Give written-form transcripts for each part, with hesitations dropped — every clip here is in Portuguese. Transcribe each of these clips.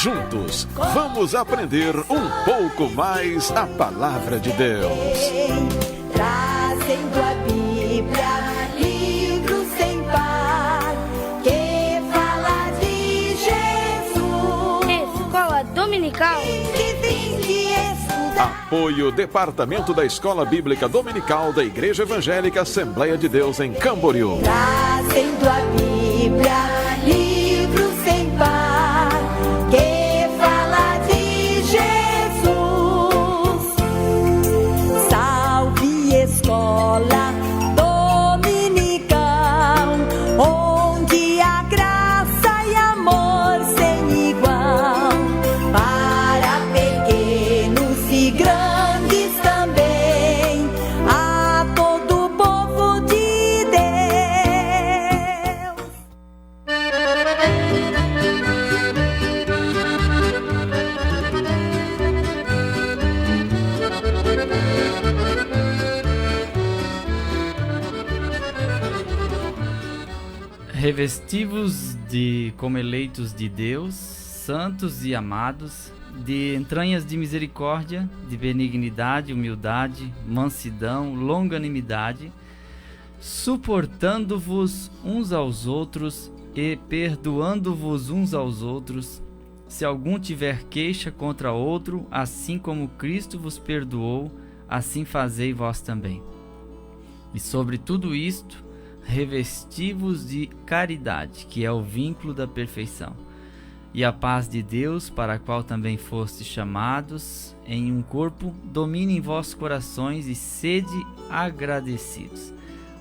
Juntos, vamos aprender um pouco mais a Palavra de Deus. Trazendo a Bíblia, livro sem par, que fala de Jesus. Escola Dominical. Que tem que estudar. Apoio Departamento da Escola Bíblica Dominical da Igreja Evangélica Assembleia de Deus em Camboriú. Trazendo a Bíblia, livro sem par, que fala de Jesus. Salve Escola Dominical, onde a graça e amor sem igual, para pequenos e grandes também, a todo o povo de Deus. Revestivos como eleitos de Deus, santos e amados, de entranhas de misericórdia, de benignidade, humildade, mansidão, longanimidade, suportando-vos uns aos outros e perdoando-vos uns aos outros, se algum tiver queixa contra outro, assim como Cristo vos perdoou, assim fazei vós também. E sobre tudo isto, revesti-vos de caridade, que é o vínculo da perfeição, e a paz de Deus, para a qual também fostes chamados em um corpo, domine em vossos corações e sede agradecidos.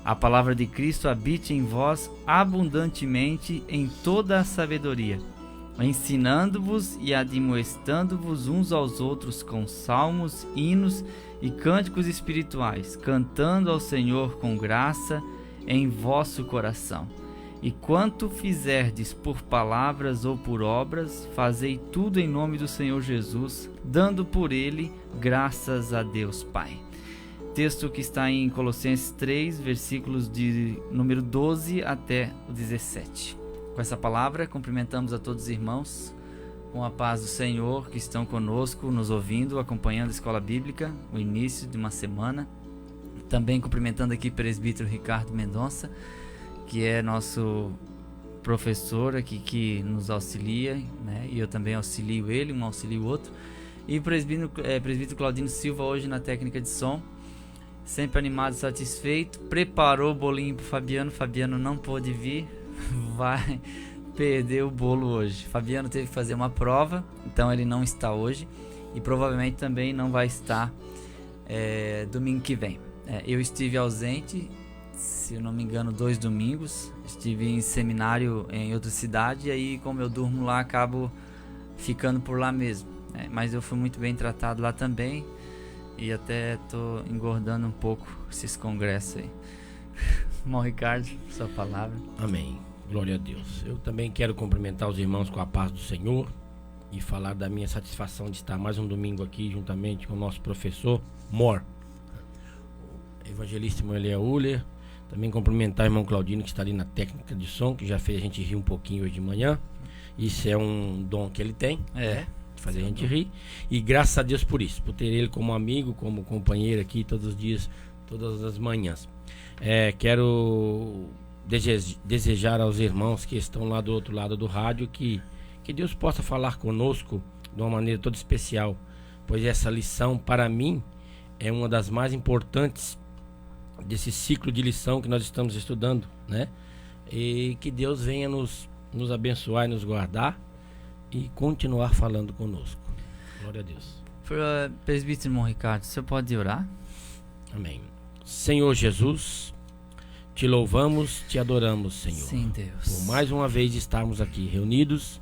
A palavra de Cristo habite em vós abundantemente em toda a sabedoria, ensinando-vos e admoestando-vos uns aos outros com salmos, hinos e cânticos espirituais, cantando ao Senhor com graça em vosso coração. E quanto fizerdes por palavras ou por obras, fazei tudo em nome do Senhor Jesus, dando por ele graças a Deus Pai. Texto que está em Colossenses 3, versículos de número 12 até o 17. Com essa palavra, cumprimentamos a todos os irmãos com a paz do Senhor que estão conosco, nos ouvindo, acompanhando a Escola Bíblica, o início de uma semana. Também cumprimentando aqui o presbítero Ricardo Mendonça, que é nosso professor aqui, que nos auxilia, né? E eu também auxilio ele, um auxilia o outro. E o presbítero Claudino Silva hoje na técnica de som, sempre animado e satisfeito. Preparou o bolinho para o Fabiano não pôde vir, vai perder o bolo hoje. Fabiano teve que fazer uma prova, então ele não está hoje e provavelmente também não vai estar domingo que vem. Eu estive ausente, se eu não me engano, 2 domingos. Estive em seminário em outra cidade, e aí como eu durmo lá, acabo ficando por lá mesmo. Mas eu fui muito bem tratado lá também, e até estou engordando um pouco esses congressos aí. Irmão Ricardo, sua palavra. Amém. Glória a Deus. Eu também quero cumprimentar os irmãos com a paz do Senhor e falar da minha satisfação de estar mais um domingo aqui juntamente com o nosso professor Mor, evangelista Moelia Uller. Também cumprimentar o irmão Claudino, que está ali na técnica de som, que já fez a gente rir um pouquinho hoje de manhã. Isso é um dom que ele tem, né? De fazer a gente rir. E graças a Deus por isso, por ter ele como amigo, como companheiro aqui todos os dias, todas as manhãs. Quero desejar aos irmãos que estão lá do outro lado do rádio que Deus possa falar conosco de uma maneira toda especial, pois essa lição para mim é uma das mais importantes desse ciclo de lição que nós estamos estudando, né? E que Deus venha nos abençoar e nos guardar e continuar falando conosco. Glória a Deus. Presbítero irmão Ricardo, o senhor pode orar? Amém. Senhor Jesus, te louvamos, te adoramos, Senhor. Sim, Deus. Por mais uma vez estarmos aqui reunidos,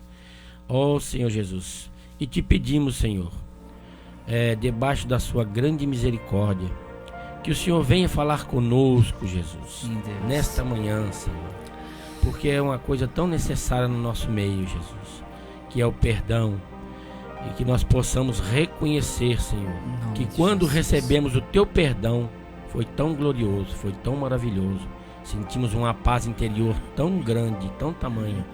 ó Senhor Jesus, e te pedimos, Senhor, debaixo da sua grande misericórdia, que o Senhor venha falar conosco, Jesus. Sim, Deus. Nesta manhã, Senhor, porque é uma coisa tão necessária no nosso meio, Jesus, que é o perdão, e que nós possamos reconhecer, Senhor, que quando recebemos o teu perdão, foi tão glorioso, foi tão maravilhoso, sentimos uma paz interior tão grande, tão tamanha.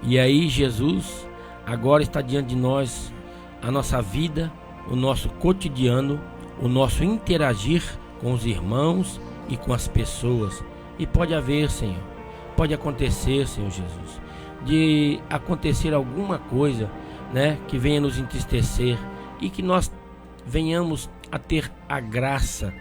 E aí, Jesus, agora está diante de nós a nossa vida, o nosso cotidiano, o nosso interagir com os irmãos e com as pessoas. E pode haver, Senhor, pode acontecer, Senhor Jesus, de acontecer alguma coisa, né, que venha nos entristecer e que nós venhamos a ter a graça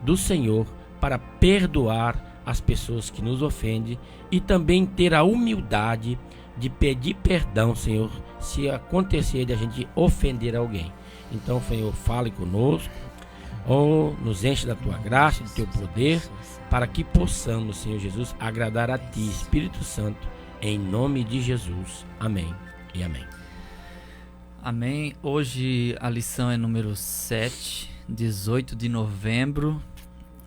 do Senhor para perdoar as pessoas que nos ofendem e também ter a humildade de pedir perdão, Senhor, se acontecer de a gente ofender alguém. Então, Senhor, fale conosco, nos enche da tua graça, do teu poder, para que possamos, Senhor Jesus, agradar a ti, Espírito Santo, em nome de Jesus. Amém e amém. Amém. Hoje a lição é número 7, 18 de novembro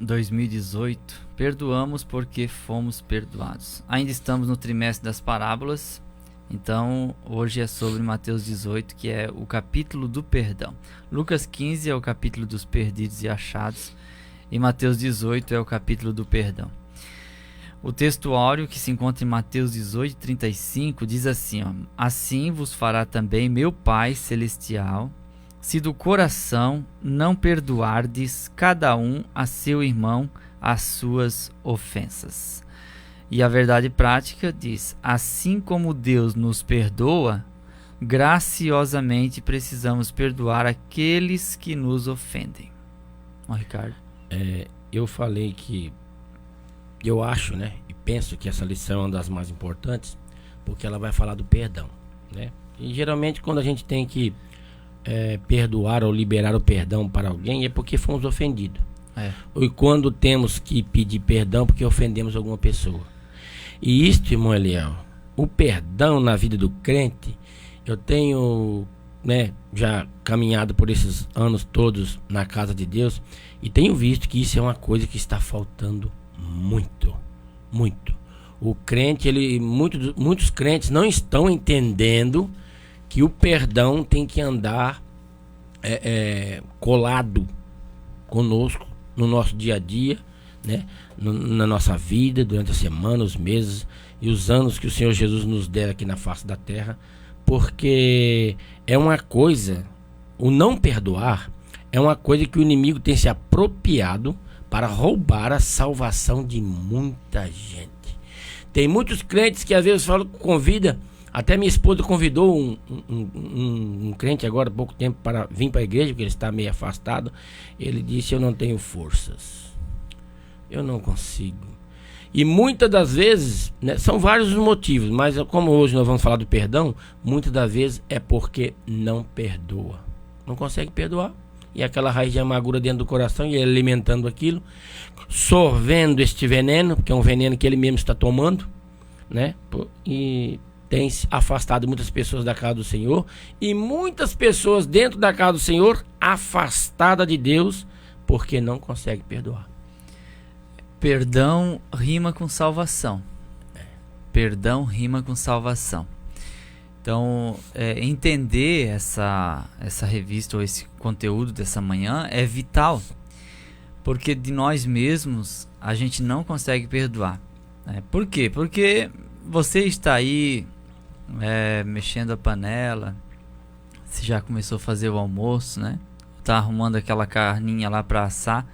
de 2018. Perdoamos porque fomos perdoados. Ainda estamos no trimestre das parábolas. Então, hoje é sobre Mateus 18, que é o capítulo do perdão. Lucas 15 é o capítulo dos perdidos e achados. E Mateus 18 é o capítulo do perdão. O texto áureo, que se encontra em Mateus 18, 35, diz assim, ó: assim vos fará também meu Pai Celestial, se do coração não perdoardes cada um a seu irmão as suas ofensas. E a verdade prática diz: assim como Deus nos perdoa, graciosamente precisamos perdoar aqueles que nos ofendem. Ó, Ricardo. Eu falei que eu acho, né, e penso que essa lição é uma das mais importantes, porque ela vai falar do perdão, né? E geralmente quando a gente tem que perdoar ou liberar o perdão para alguém é porque fomos ofendidos. Ou quando temos que pedir perdão porque ofendemos alguma pessoa. E isto, irmão Eliel, o perdão na vida do crente, eu tenho, né, já caminhado por esses anos todos na casa de Deus e tenho visto que isso é uma coisa que está faltando muito. O crente, muitos crentes não estão entendendo que o perdão tem que andar colado conosco no nosso dia a dia, né? Na nossa vida, durante a semana, os meses e os anos que o Senhor Jesus nos der aqui na face da terra, porque é uma coisa, o não perdoar é uma coisa que o inimigo tem se apropriado para roubar a salvação de muita gente. Tem muitos crentes que às vezes convida, até minha esposa convidou um crente agora há pouco tempo para vir para a igreja, porque ele está meio afastado. Ele disse: eu não tenho forças, eu não consigo. E muitas das vezes, né, são vários os motivos, mas como hoje nós vamos falar do perdão, muitas das vezes é porque não perdoa, não consegue perdoar. E aquela raiz de amargura dentro do coração, e ele alimentando aquilo, sorvendo este veneno, porque é um veneno que ele mesmo está tomando, né? E tem afastado muitas pessoas da casa do Senhor, e muitas pessoas dentro da casa do Senhor afastadas de Deus, porque não consegue perdoar. Perdão rima com salvação. Perdão rima com salvação. Então, entender essa revista ou esse conteúdo dessa manhã é vital, porque de nós mesmos a gente não consegue perdoar. Por quê? Porque você está aí mexendo a panela, você já começou a fazer o almoço, né? Está arrumando aquela carninha lá para assar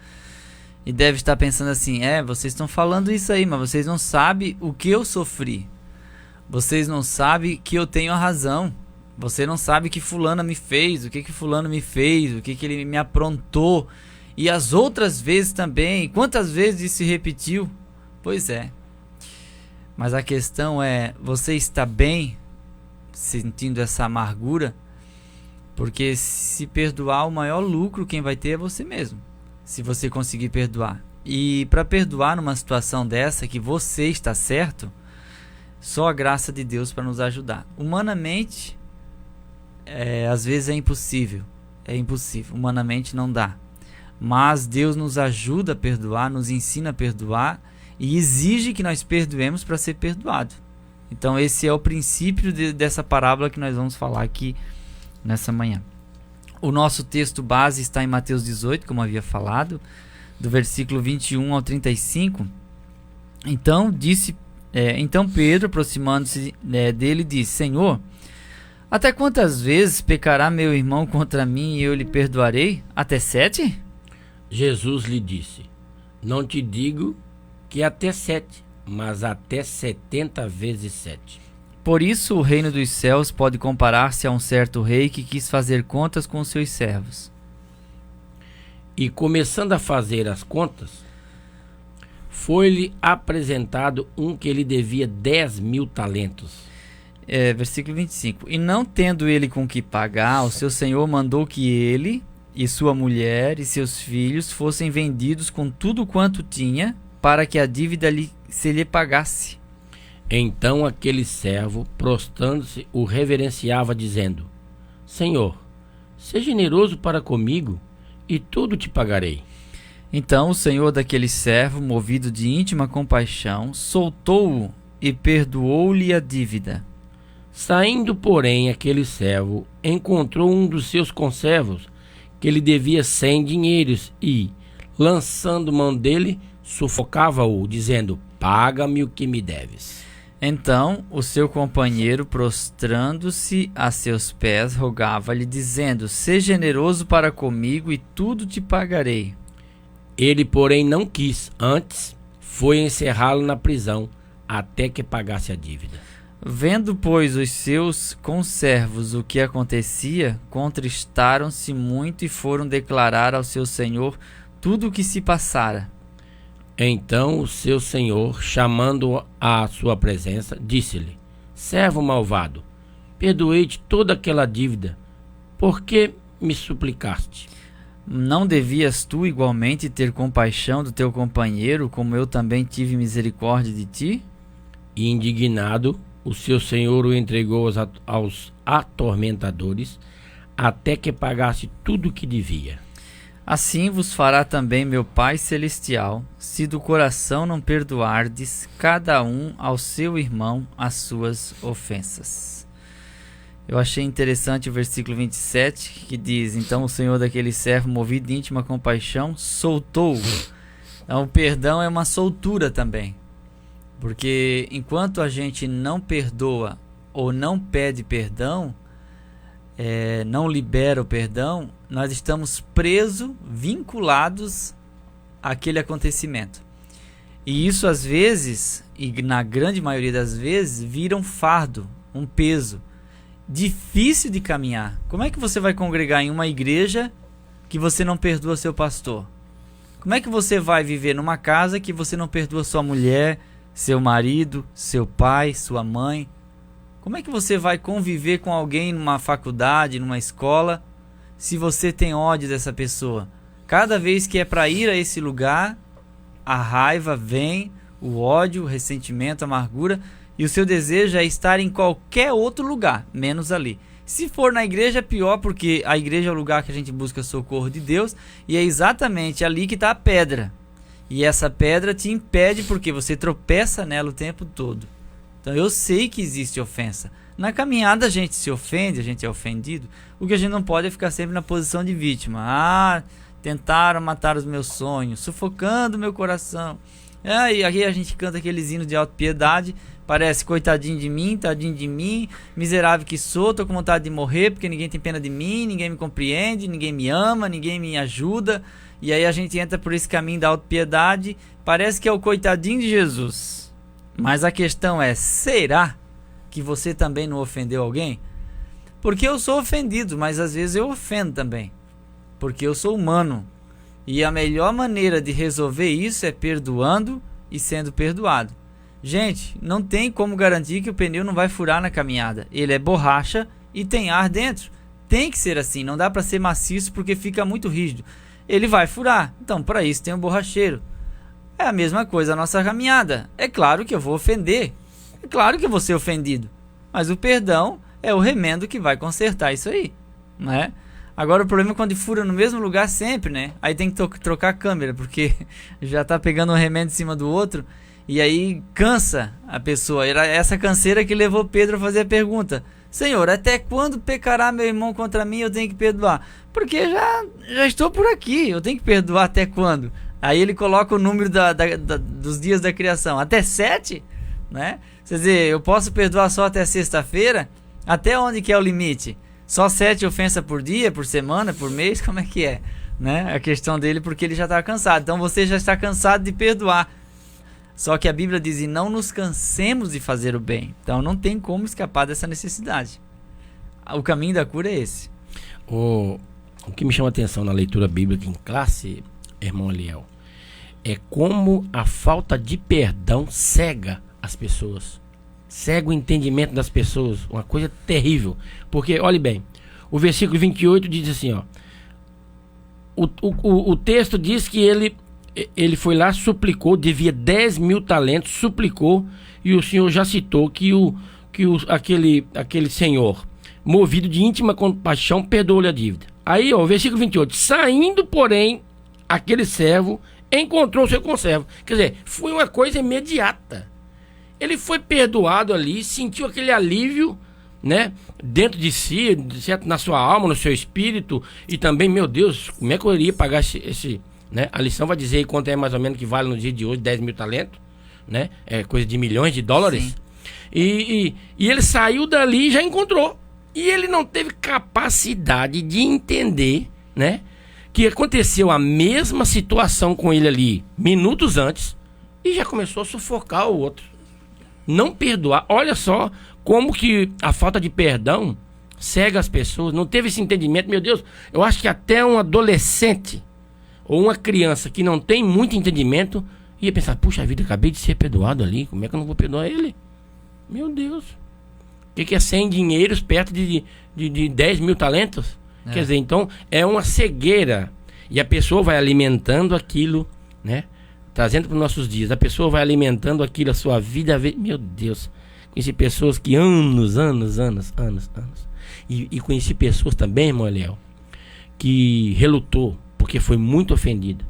e deve estar pensando assim: vocês estão falando isso aí, mas vocês não sabem o que eu sofri. Vocês não sabem que eu tenho a razão. Você não sabe que fulana me fez, o que fulano me fez, o que ele me aprontou. E as outras vezes também. Quantas vezes isso se repetiu? Pois é. Mas a questão é: você está bem sentindo essa amargura? Porque se perdoar, o maior lucro quem vai ter é você mesmo. Se você conseguir perdoar. E para perdoar numa situação dessa, que você está certo, só a graça de Deus para nos ajudar. Humanamente, às vezes é impossível. Humanamente não dá. Mas Deus nos ajuda a perdoar, nos ensina a perdoar e exige que nós perdoemos para ser perdoado. Então esse é o princípio dessa parábola que nós vamos falar aqui nessa manhã. O nosso texto base está em Mateus 18, como havia falado, do versículo 21 ao 35. Então Pedro, aproximando-se dele, disse: Senhor, Até quantas vezes pecará meu irmão contra mim e eu lhe perdoarei? Até 7? Jesus lhe disse: não te digo que até 7, mas até 70 vezes 7. Por isso o reino dos céus pode comparar-se a um certo rei que quis fazer contas com seus servos. E começando a fazer as contas, foi-lhe apresentado um que lhe devia 10.000 talentos. Versículo 25. E não tendo ele com que pagar, o seu senhor mandou que ele e sua mulher e seus filhos fossem vendidos com tudo quanto tinha, para que a dívida se lhe pagasse. Então aquele servo, prostrando-se, o reverenciava, dizendo: Senhor, seja generoso para comigo, e tudo te pagarei. Então o senhor daquele servo, movido de íntima compaixão, soltou-o e perdoou-lhe a dívida. Saindo, porém, aquele servo encontrou um dos seus conservos, que lhe devia 100 dinheiros, e, lançando mão dele, sufocava-o, dizendo: paga-me o que me deves. Então o seu companheiro, prostrando-se a seus pés, rogava-lhe, dizendo: seja generoso para comigo, e tudo te pagarei. Ele, porém, não quis, antes foi encerrá-lo na prisão, até que pagasse a dívida. Vendo, pois, os seus conservos o que acontecia, contristaram-se muito e foram declarar ao seu senhor tudo o que se passara. Então o seu senhor, chamando-o à sua presença, disse-lhe: servo malvado, perdoei-te toda aquela dívida, por que me suplicaste? Não devias tu igualmente ter compaixão do teu companheiro, como eu também tive misericórdia de ti? E indignado, o seu senhor o entregou aos atormentadores, até que pagasse tudo o que devia. Assim vos fará também meu Pai Celestial, se do coração não perdoardes cada um ao seu irmão as suas ofensas. Eu achei interessante o versículo 27, que diz: então o senhor daquele servo, movido de íntima compaixão, soltou-o. Então o perdão é uma soltura também. Porque enquanto a gente não perdoa ou não pede perdão, não libera o perdão, nós estamos presos, vinculados àquele acontecimento. E isso às vezes, e na grande maioria das vezes, vira um fardo, um peso, difícil de caminhar. Como é que você vai congregar em uma igreja que você não perdoa seu pastor? Como é que você vai viver numa casa que você não perdoa sua mulher, seu marido, seu pai, sua mãe? Como é que você vai conviver com alguém numa faculdade, numa escola, se você tem ódio dessa pessoa? Cada vez que é para ir a esse lugar, a raiva vem, o ódio, o ressentimento, a amargura, e o seu desejo é estar em qualquer outro lugar, menos ali. Se for na igreja é pior, porque a igreja é o lugar que a gente busca socorro de Deus, e é exatamente ali que está a pedra. E essa pedra te impede porque você tropeça nela o tempo todo. Então eu sei que existe ofensa. Na caminhada a gente se ofende, a gente é ofendido. O que a gente não pode é ficar sempre na posição de vítima. Tentaram matar os meus sonhos, sufocando o meu coração. E aí a gente canta aqueles hinos de autopiedade. Parece: coitadinho de mim, tadinho de mim, miserável que sou, tô com vontade de morrer porque ninguém tem pena de mim, ninguém me compreende, ninguém me ama, ninguém me ajuda. E aí a gente entra por esse caminho da autopiedade. Parece que é o coitadinho de Jesus. Mas a questão é: será que você também não ofendeu alguém? Porque eu sou ofendido, mas às vezes eu ofendo também. Porque eu sou humano. E a melhor maneira de resolver isso é perdoando e sendo perdoado. Gente, não tem como garantir que o pneu não vai furar na caminhada. Ele é borracha e tem ar dentro. Tem que ser assim, não dá para ser maciço porque fica muito rígido. Ele vai furar, então para isso tem um borracheiro. É a mesma coisa a nossa caminhada. É claro que eu vou ofender, é claro que eu vou ser ofendido, mas o perdão é o remendo que vai consertar isso aí, né? Agora o problema é quando fura no mesmo lugar sempre, né? Aí tem que trocar a câmera, porque já tá pegando um remendo em cima do outro, e aí cansa a pessoa. Era essa canseira que levou Pedro a fazer a pergunta: Senhor, até quando pecará meu irmão contra mim e eu tenho que perdoar? Porque já estou por aqui, eu tenho que perdoar até quando? Aí ele coloca o número dos dias da criação, até 7, né? Quer dizer, eu posso perdoar só até sexta-feira? Até onde que é o limite? Só 7 ofensas por dia, por semana, por mês? Como é que é? Né? A questão dele, porque ele já está cansado. Então você já está cansado de perdoar. Só que a Bíblia diz, e não nos cansemos de fazer o bem. Então não tem como escapar dessa necessidade. O caminho da cura é esse. O que me chama a atenção na leitura bíblica em classe, irmão Eliel, é como a falta de perdão cega as pessoas. Cega o entendimento das pessoas. Uma coisa terrível. Porque, olhe bem, o versículo 28 diz assim, ó. O texto diz que ele foi lá, suplicou, devia 10 mil talentos, suplicou, e o Senhor já citou que aquele senhor, movido de íntima compaixão, perdoou-lhe a dívida. Aí, ó, o versículo 28, saindo, porém, aquele servo encontrou o seu conservo. Quer dizer, foi uma coisa imediata. Ele foi perdoado ali, sentiu aquele alívio, né, dentro de si, certo? Na sua alma, no seu espírito, e também, meu Deus, como é que eu iria pagar esse né? A lição vai dizer quanto é mais ou menos que vale no dia de hoje, 10 mil talentos, né? É coisa de milhões de dólares. E ele saiu dali e já encontrou. E ele não teve capacidade de entender, né, que aconteceu a mesma situação com ele ali, minutos antes, e já começou a sufocar o outro. Não perdoar. Olha só como que a falta de perdão cega as pessoas. Não teve esse entendimento. Meu Deus, eu acho que até um adolescente ou uma criança que não tem muito entendimento ia pensar, puxa vida, acabei de ser perdoado ali, como é que eu não vou perdoar ele? Meu Deus. O que é 100 dinheiros perto de 10 mil talentos? Quer dizer, então é uma cegueira. E a pessoa vai alimentando aquilo, né? Trazendo para os nossos dias. A pessoa vai alimentando aquilo, a sua vida. Meu Deus. Conheci pessoas que anos. E conheci pessoas também, irmão Eliel, que relutou porque foi muito ofendida.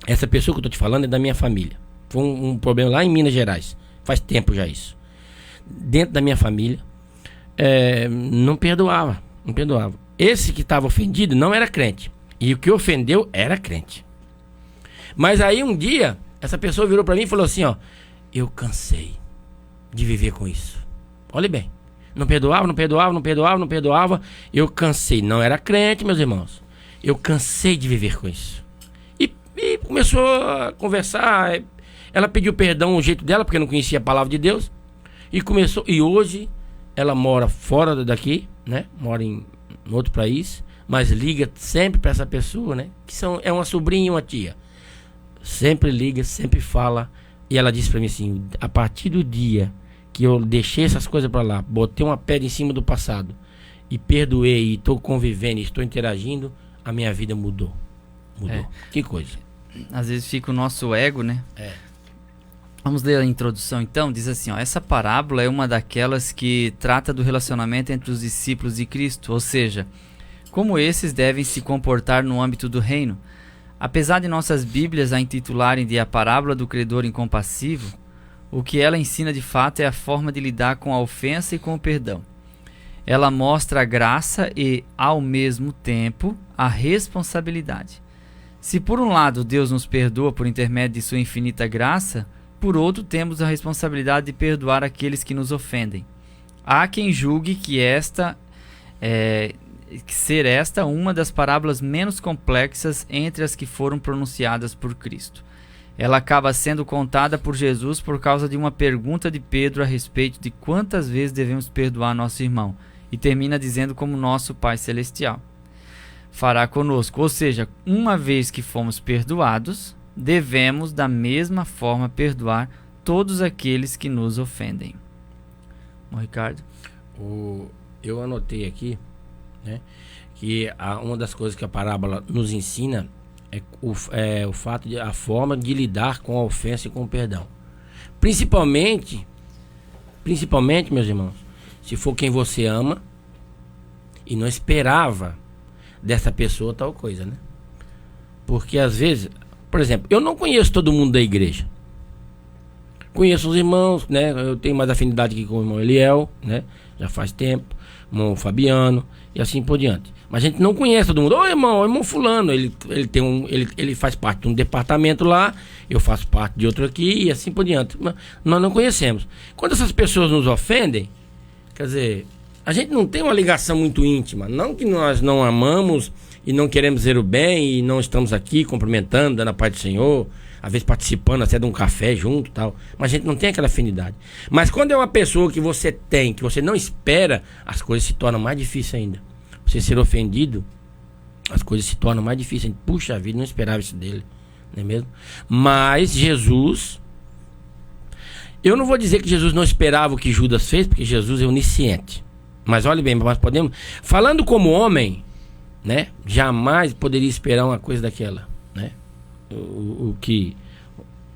Essa pessoa que eu estou te falando é da minha família. Foi um problema lá em Minas Gerais. Faz tempo já isso. Dentro da minha família, não perdoava. Esse que estava ofendido não era crente. E o que ofendeu era crente. Mas aí um dia, essa pessoa virou para mim e falou assim, ó, eu cansei de viver com isso. Olha bem, não perdoava. Eu cansei, não era crente, meus irmãos. Eu cansei de viver com isso. E começou a conversar. Ela pediu perdão, o jeito dela, porque não conhecia a palavra de Deus. E hoje ela mora fora daqui, né? Mora em outro país, mas liga sempre para essa pessoa, né? É uma sobrinha e uma tia. Sempre liga, sempre fala. E ela disse para mim assim, a partir do dia que eu deixei essas coisas para lá, botei uma pedra em cima do passado e perdoei, e estou convivendo, estou interagindo, a minha vida mudou. Que coisa. Às vezes fica o nosso ego, né? Vamos ler a introdução então. Diz assim, ó, essa parábola é uma daquelas que trata do relacionamento entre os discípulos de Cristo, ou seja, como esses devem se comportar no âmbito do reino. Apesar de nossas Bíblias a intitularem de a parábola do credor incompassivo, o que ela ensina de fato é a forma de lidar com a ofensa e com o perdão. Ela mostra a graça e, ao mesmo tempo, a responsabilidade. Se por um lado Deus nos perdoa por intermédio de sua infinita graça, por outro temos a responsabilidade de perdoar aqueles que nos ofendem. Há quem julgue que ser esta uma das parábolas menos complexas entre as que foram pronunciadas por Cristo. Ela acaba sendo contada por Jesus por causa de uma pergunta de Pedro a respeito de quantas vezes devemos perdoar nosso irmão, e termina dizendo como nosso Pai Celestial fará conosco. Ou seja, uma vez que fomos perdoados, devemos da mesma forma perdoar todos aqueles que nos ofendem. Bom, Ricardo? Eu anotei aqui, né, que uma das coisas que a parábola nos ensina é o fato de a forma de lidar com a ofensa e com o perdão. Principalmente, meus irmãos, se for quem você ama e não esperava dessa pessoa tal coisa, né? Porque às vezes, por exemplo, eu não conheço todo mundo da igreja. Conheço os irmãos, né? Eu tenho mais afinidade aqui com o irmão Eliel, né? Já faz tempo. Irmão Fabiano e assim por diante. Mas a gente não conhece todo mundo. Ô irmão fulano, ele faz parte de um departamento lá, eu faço parte de outro aqui e assim por diante. Mas nós não conhecemos. Quando essas pessoas nos ofendem, quer dizer, A gente não tem uma ligação muito íntima. Não que nós não amamos e não queremos ver o bem e não estamos aqui cumprimentando, dando a paz do Senhor, às vezes participando até de um café junto e tal. Mas a gente não tem aquela afinidade. Mas quando é uma pessoa que você tem, que você não espera, as coisas se tornam mais difíceis ainda. Você ser ofendido, as coisas se tornam mais difíceis. Puxa vida, não esperava isso dele. Não é mesmo? Mas Jesus... Eu não vou dizer que Jesus não esperava o que Judas fez, porque Jesus é onisciente. Mas olha bem, nós podemos... Falando como homem, né? Jamais poderia esperar uma coisa daquela, né? O que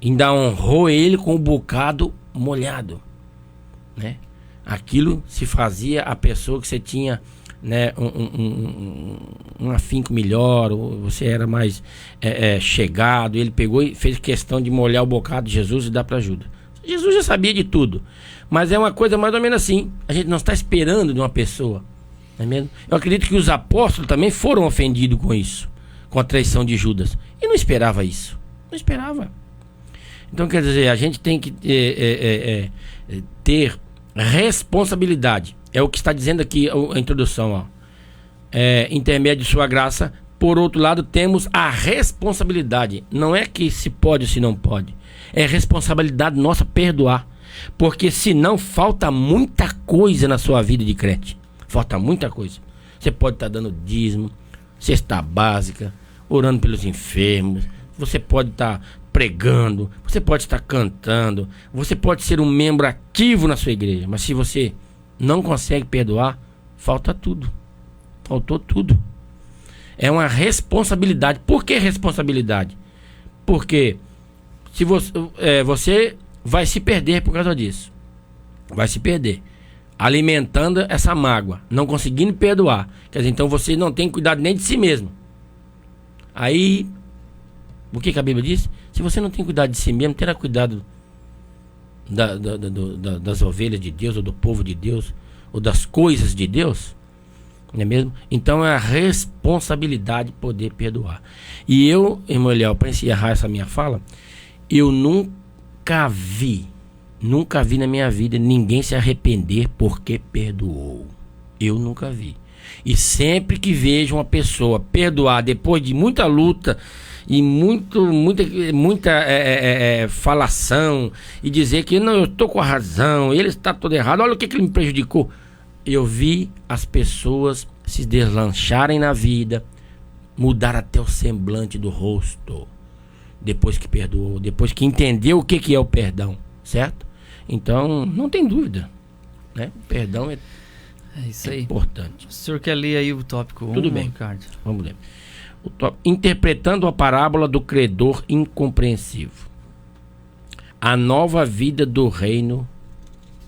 ainda honrou ele com o bocado molhado, né? Aquilo se fazia a pessoa que você tinha, né, um afinco melhor, ou você era mais chegado. Ele pegou e fez questão de molhar o bocado de Jesus e dar para Judas. Jesus já sabia de tudo, mas é uma coisa mais ou menos assim. A gente não está esperando de uma pessoa, não é mesmo? Eu acredito que os apóstolos também foram ofendidos com isso, com a traição de Judas, e não esperava isso, não esperava. Então, quer dizer, a gente tem que ter responsabilidade. É o que está dizendo aqui a introdução, ó. Intermédio de sua graça. Por outro lado, temos a responsabilidade. Não é que se pode ou se não pode. É responsabilidade nossa perdoar. Porque senão falta muita coisa na sua vida de crente. Falta muita coisa. Você pode estar dando dízimo, cesta básica, orando pelos enfermos. Você pode estar pregando. Você pode estar cantando. Você pode ser um membro ativo na sua igreja. Mas se você não consegue perdoar, falta tudo. Faltou tudo. É uma responsabilidade. Por que responsabilidade? Porque se você vai se perder por causa disso. Vai se perder. Alimentando essa mágoa. Não conseguindo perdoar. Quer dizer, então você não tem cuidado nem de si mesmo. Aí, o que a Bíblia diz? Se você não tem cuidado de si mesmo, terá cuidado das ovelhas de Deus, ou do povo de Deus, ou das coisas de Deus. Não é mesmo? Então é a responsabilidade poder perdoar. E eu, irmão Eliel, para encerrar essa minha fala, eu nunca vi na minha vida ninguém se arrepender porque perdoou. Eu nunca vi. E sempre que vejo uma pessoa perdoar depois de muita luta e muita falação e dizer que não, eu estou com a razão, ele está todo errado, olha o que ele me prejudicou. Eu vi as pessoas se deslancharem na vida, mudar até o semblante do rosto, depois que perdoou, depois que entendeu o que é o perdão, certo? Então, não tem dúvida, né? O perdão é isso aí. Importante. O senhor quer ler aí o tópico 1, Tudo bem, Ricardo? Vamos ler. Interpretando a parábola do credor incompreensivo. A nova vida do reino,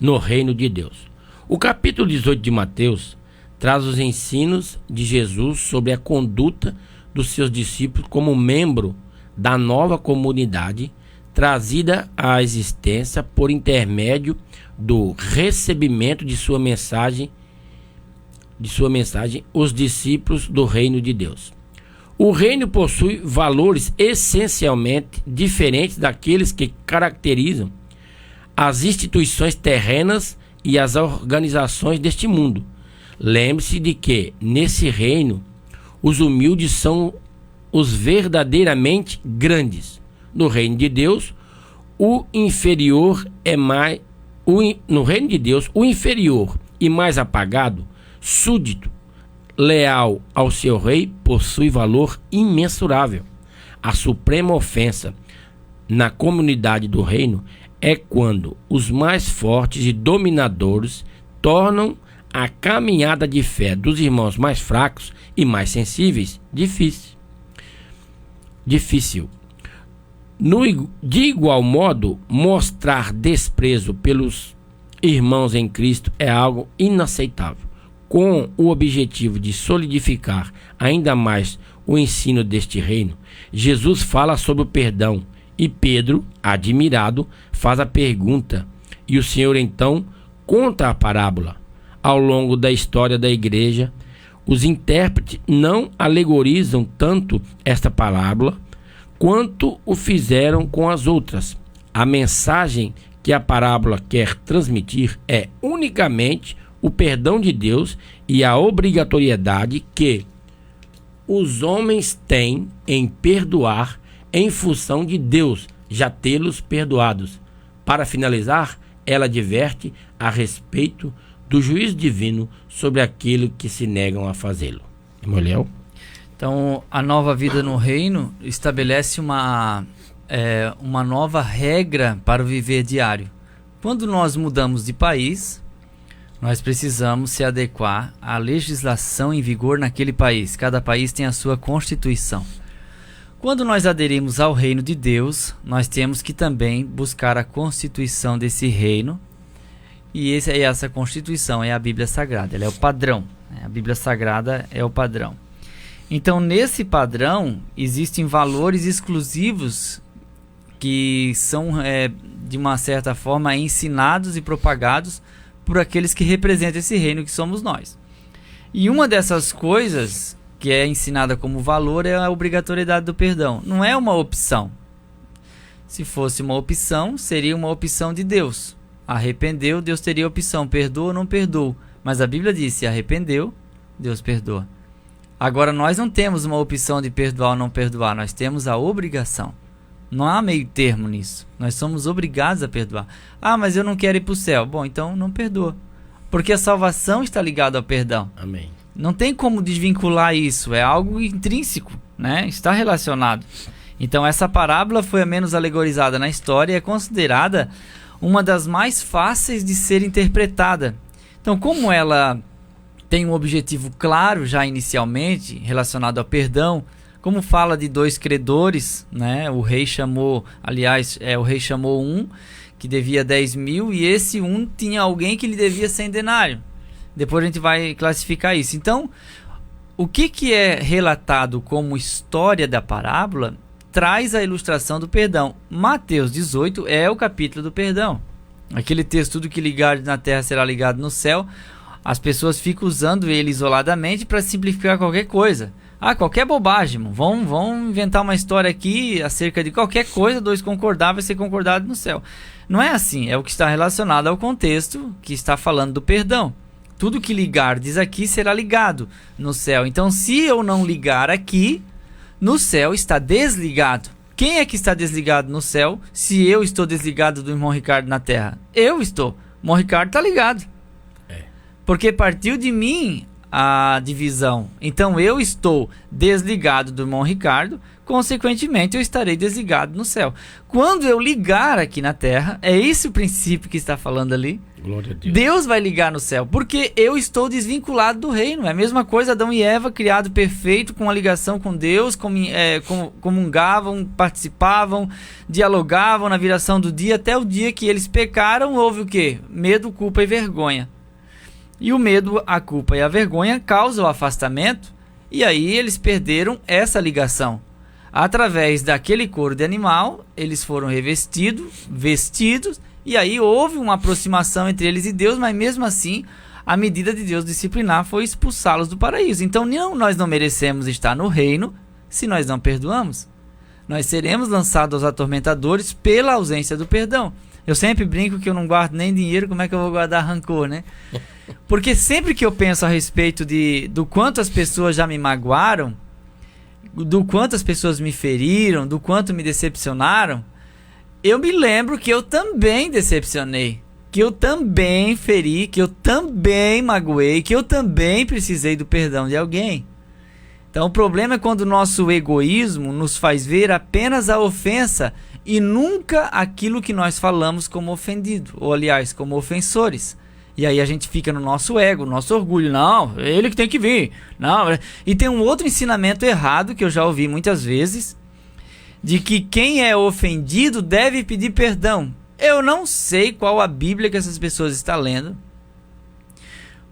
no reino de Deus. O capítulo 18 de Mateus traz os ensinos de Jesus sobre a conduta dos seus discípulos como membro da nova comunidade trazida à existência por intermédio do recebimento de sua mensagem, os discípulos do reino de Deus. O reino possui valores essencialmente diferentes daqueles que caracterizam as instituições terrenas e as organizações deste mundo. Lembre-se de que, nesse reino, os humildes são os verdadeiramente grandes. No reino de Deus, o inferior e mais apagado, súdito, leal ao seu rei, possui valor imensurável. A suprema ofensa na comunidade do reino é quando os mais fortes e dominadores tornam a caminhada de fé dos irmãos mais fracos e mais sensíveis difícil. De igual modo, mostrar desprezo pelos irmãos em Cristo é algo inaceitável. Com o objetivo de solidificar ainda mais o ensino deste reino, Jesus fala sobre o perdão. E Pedro, admirado, faz a pergunta, e o Senhor então conta a parábola. Ao longo da história da igreja, os intérpretes não alegorizam tanto esta parábola quanto o fizeram com as outras. A mensagem que a parábola quer transmitir é unicamente o perdão de Deus e a obrigatoriedade que os homens têm em perdoar em função de Deus já tê-los perdoados. Para finalizar, ela adverte a respeito do juízo divino sobre aquilo que se negam a fazê-lo. Emanuel? Então, a nova vida no reino estabelece uma nova regra para o viver diário. Quando nós mudamos de país, nós precisamos se adequar à legislação em vigor naquele país. Cada país tem a sua constituição. Quando nós aderimos ao reino de Deus, nós temos que também buscar a constituição desse reino. E essa constituição é a Bíblia Sagrada, ela é o padrão. A Bíblia Sagrada é o padrão. Então, nesse padrão, existem valores exclusivos que são, de uma certa forma, ensinados e propagados por aqueles que representam esse reino que somos nós. E uma dessas coisas que é ensinada como valor é a obrigatoriedade do perdão. Não é uma opção. Se fosse uma opção, seria uma opção de Deus. Arrependeu, Deus teria a opção, perdoa ou não perdoa. Mas a Bíblia diz, se arrependeu, Deus perdoa. Agora, nós não temos uma opção de perdoar ou não perdoar, nós temos a obrigação. Não há meio termo nisso. Nós somos obrigados a perdoar. Ah, mas eu não quero ir para o céu. Bom, então não perdoa. Porque a salvação está ligada ao perdão. Amém. Não tem como desvincular isso. É algo intrínseco, né? Está relacionado. Então essa parábola foi a menos alegorizada na história e é considerada uma das mais fáceis de ser interpretada. Então, como ela tem um objetivo claro já inicialmente relacionado ao perdão, como fala de dois credores, né? O rei chamou um que devia 10 mil e esse um tinha alguém que lhe devia 100 denários. Depois a gente vai classificar isso. Então, o que é relatado como história da parábola traz a ilustração do perdão. Mateus 18 é o capítulo do perdão. Aquele texto, tudo que ligar na terra será ligado no céu. As pessoas ficam usando ele isoladamente para simplificar qualquer coisa. Qualquer bobagem. Vão inventar uma história aqui acerca de qualquer coisa, dois concordar, vai ser concordado no céu. Não é assim, é o que está relacionado ao contexto que está falando do perdão. Tudo que ligar, diz aqui, será ligado no céu. Então, se eu não ligar aqui, no céu está desligado. Quem é que está desligado no céu se eu estou desligado do irmão Ricardo na terra? Eu estou. O irmão Ricardo está ligado. Porque partiu de mim a divisão. Então eu estou desligado do irmão Ricardo, consequentemente eu estarei desligado no céu. Quando eu ligar aqui na terra, é esse o princípio que está falando ali. Glória a Deus. Deus vai ligar no céu, porque eu estou desvinculado do reino. É a mesma coisa Adão e Eva, criado perfeito, com uma ligação com Deus, comungavam, participavam, dialogavam na viração do dia, até o dia que eles pecaram, houve o quê? Medo, culpa e vergonha. E o medo, a culpa e a vergonha causam o afastamento, e aí eles perderam essa ligação. Através daquele couro de animal, eles foram vestidos, e aí houve uma aproximação entre eles e Deus, mas mesmo assim, a medida de Deus disciplinar foi expulsá-los do paraíso. Então nós não merecemos estar no reino se nós não perdoamos. Nós seremos lançados aos atormentadores pela ausência do perdão. Eu sempre brinco que eu não guardo nem dinheiro, como é que eu vou guardar rancor, né? Porque sempre que eu penso a respeito do quanto as pessoas já me magoaram, do quanto as pessoas me feriram, do quanto me decepcionaram, eu me lembro que eu também decepcionei, que eu também feri, que eu também magoei, que eu também precisei do perdão de alguém. Então o problema é quando o nosso egoísmo nos faz ver apenas a ofensa e nunca aquilo que nós falamos como ofendido, ou aliás, como ofensores. E aí a gente fica no nosso ego, no nosso orgulho. Não, ele que tem que vir. Não. E tem um outro ensinamento errado que eu já ouvi muitas vezes, de que quem é ofendido deve pedir perdão. Eu não sei qual a Bíblia que essas pessoas estão lendo,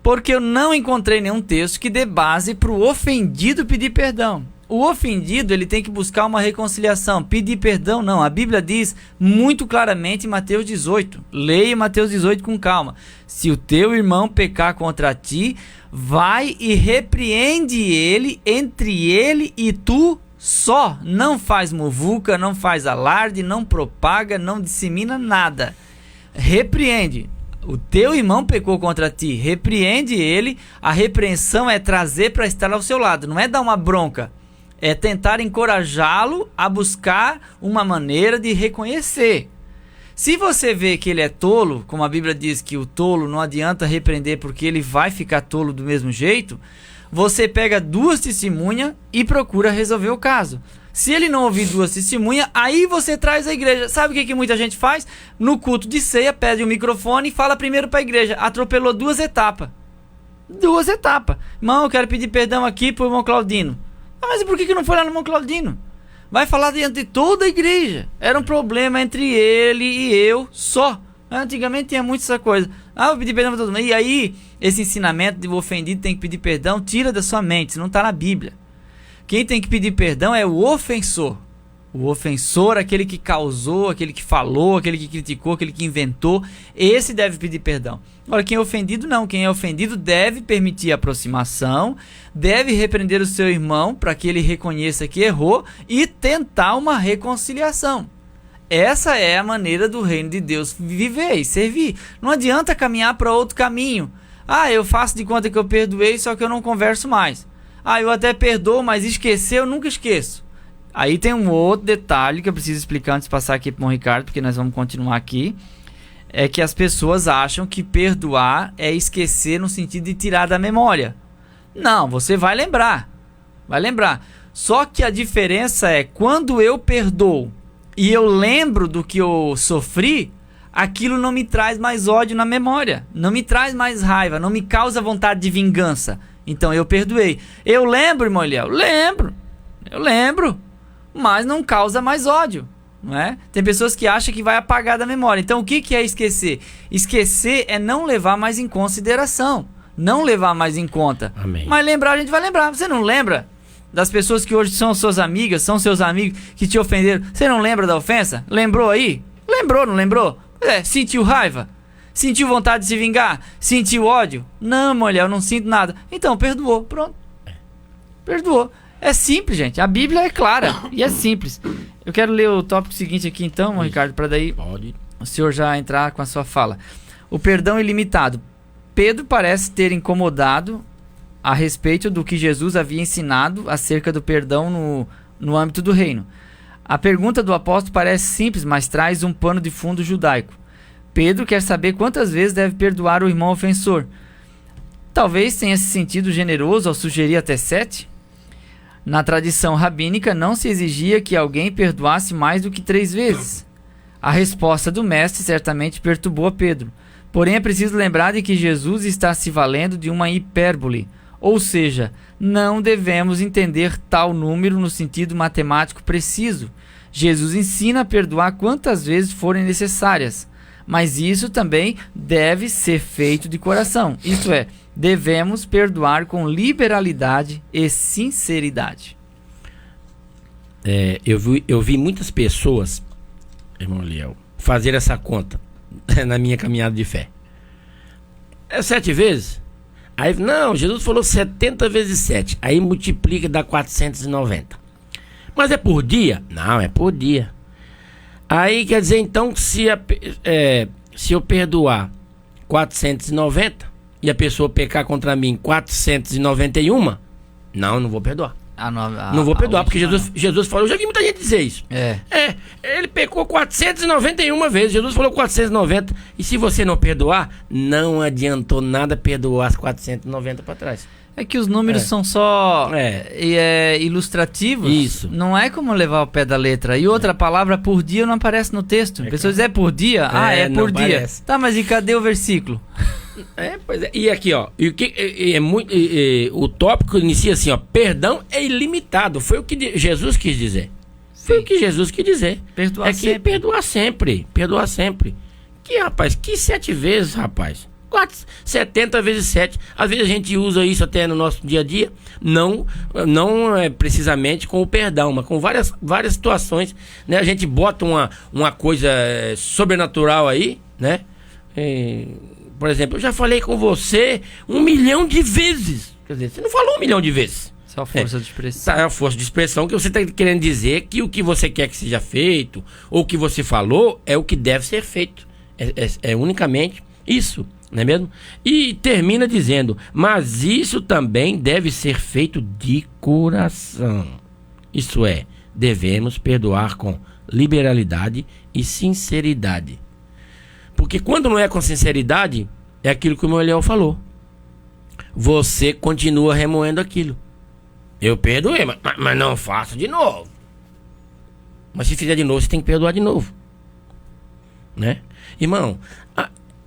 porque eu não encontrei nenhum texto que dê base para o ofendido pedir perdão. O ofendido, ele tem que buscar uma reconciliação. Pedir perdão, não. A Bíblia diz muito claramente em Mateus 18. Leia Mateus 18 com calma. Se o teu irmão pecar contra ti, vai e repreende ele, entre ele e tu só. Não faz muvuca, não faz alarde, não propaga, não dissemina nada. Repreende. O teu irmão pecou contra ti, repreende ele. A repreensão é trazer para estar ao seu lado, não é dar uma bronca. É tentar encorajá-lo a buscar uma maneira de reconhecer. Se você vê que ele é tolo, como a Bíblia diz que o tolo não adianta repreender porque ele vai ficar tolo do mesmo jeito, você pega 2 testemunhas e procura resolver o caso. Se ele não ouvir 2 testemunhas, aí você traz a igreja. Sabe o que muita gente faz? No culto de ceia, pede o microfone e fala primeiro para a igreja. Atropelou 2 etapas. 2 etapas. Irmão, eu quero pedir perdão aqui pro irmão Claudino. Ah, mas por que não foi lá no irmão Claudino? Vai falar diante de toda a igreja. Era um problema entre ele e eu só. Antigamente tinha muito essa coisa. Ah, vou pedir perdão para todo mundo. E aí, esse ensinamento de o ofendido tem que pedir perdão, tira da sua mente. Isso não está na Bíblia. Quem tem que pedir perdão é o ofensor. O ofensor, aquele que causou, aquele que falou, aquele que criticou, aquele que inventou. Esse deve pedir perdão. Agora, quem é ofendido, não. Quem é ofendido deve permitir a aproximação, deve repreender o seu irmão para que ele reconheça que errou e tentar uma reconciliação. Essa é a maneira do reino de Deus viver e servir. Não adianta caminhar para outro caminho. Ah, eu faço de conta que eu perdoei, só que eu não converso mais. Ah, eu até perdoo, mas esquecer eu nunca esqueço. Aí tem um outro detalhe que eu preciso explicar antes de passar aqui para o Ricardo, porque nós vamos continuar aqui. É que as pessoas acham que perdoar é esquecer no sentido de tirar da memória. Não, você vai lembrar. Vai lembrar. Só que a diferença é quando eu perdoo e eu lembro do que eu sofri, aquilo não me traz mais ódio na memória. Não me traz mais raiva, não me causa vontade de vingança. Então eu perdoei. Eu lembro, irmão Eliel? Eu lembro. Mas não causa mais ódio, não é? Tem pessoas que acham que vai apagar da memória. Então o que é esquecer? Esquecer é não levar mais em consideração, não levar mais em conta. Amém. Mas lembrar, a gente vai lembrar. Você não lembra das pessoas que hoje são suas amigas, são seus amigos que te ofenderam? Você não lembra da ofensa? Lembrou aí? Lembrou, não lembrou? Sentiu raiva? Sentiu vontade de se vingar? Sentiu ódio? Não, mulher, eu não sinto nada. Então perdoou, pronto. Perdoou. É simples, gente. A Bíblia é clara e é simples. Eu quero ler o tópico seguinte aqui então, Ricardo, para daí o senhor já entrar com a sua fala. O perdão ilimitado. Pedro parece ter incomodado a respeito do que Jesus havia ensinado acerca do perdão no âmbito do reino. A pergunta do apóstolo parece simples, mas traz um pano de fundo judaico. Pedro quer saber quantas vezes deve perdoar o irmão ofensor. Talvez tenha se sentido generoso ao sugerir até 7. Na tradição rabínica, não se exigia que alguém perdoasse mais do que 3 vezes. A resposta do mestre certamente perturbou a Pedro. Porém, é preciso lembrar de que Jesus está se valendo de uma hipérbole. Ou seja, não devemos entender tal número no sentido matemático preciso. Jesus ensina a perdoar quantas vezes forem necessárias. Mas isso também deve ser feito de coração. Isto é, devemos perdoar com liberalidade e sinceridade. Eu vi muitas pessoas, irmão Eliel, fazer essa conta na minha caminhada de fé. 7 vezes? Aí, não, Jesus falou 70 vezes 7. Aí multiplica e dá 490. Mas é por dia? Não, é por dia. Aí quer dizer então que se eu perdoar 490 e a pessoa pecar contra mim 491, não vou perdoar. Não vou perdoar, porque Jesus falou, eu já vi muita gente dizer isso. Ele pecou 491 vezes, Jesus falou 490, e se você não perdoar, não adiantou nada perdoar as 490 para trás. É que os números são só ilustrativos. Isso. Não é como levar o pé da letra. E outra palavra por dia não aparece no texto. A pessoa diz é por dia? É por dia. Parece. Tá, mas e cadê o versículo? Pois é. E aqui, ó. O tópico inicia assim, ó. Perdão é ilimitado. Foi o que Jesus quis dizer. Foi o que Jesus quis dizer. Perdoar sempre. Perdoar sempre. Perdoar sempre. Que 7 vezes, rapaz? 70 vezes 7. Às vezes a gente usa isso até no nosso dia a dia. Não precisamente com o perdão, mas com várias situações, né? A gente bota uma coisa sobrenatural aí, né? Por exemplo, eu já falei com você 1 milhão de vezes. Quer dizer, você não falou 1 milhão de vezes. Só força de expressão. É a força de expressão que você está querendo dizer que o que você quer que seja feito, ou o que você falou, é o que deve ser feito. É unicamente Isso, não é mesmo? E termina dizendo, mas isso também deve ser feito de coração. Isso é, devemos perdoar com liberalidade e sinceridade. Porque quando não é com sinceridade, é aquilo que o meu Eliel falou. Você continua remoendo aquilo. Eu perdoei, mas não faço de novo. Mas se fizer de novo, você tem que perdoar de novo. Né? Irmão,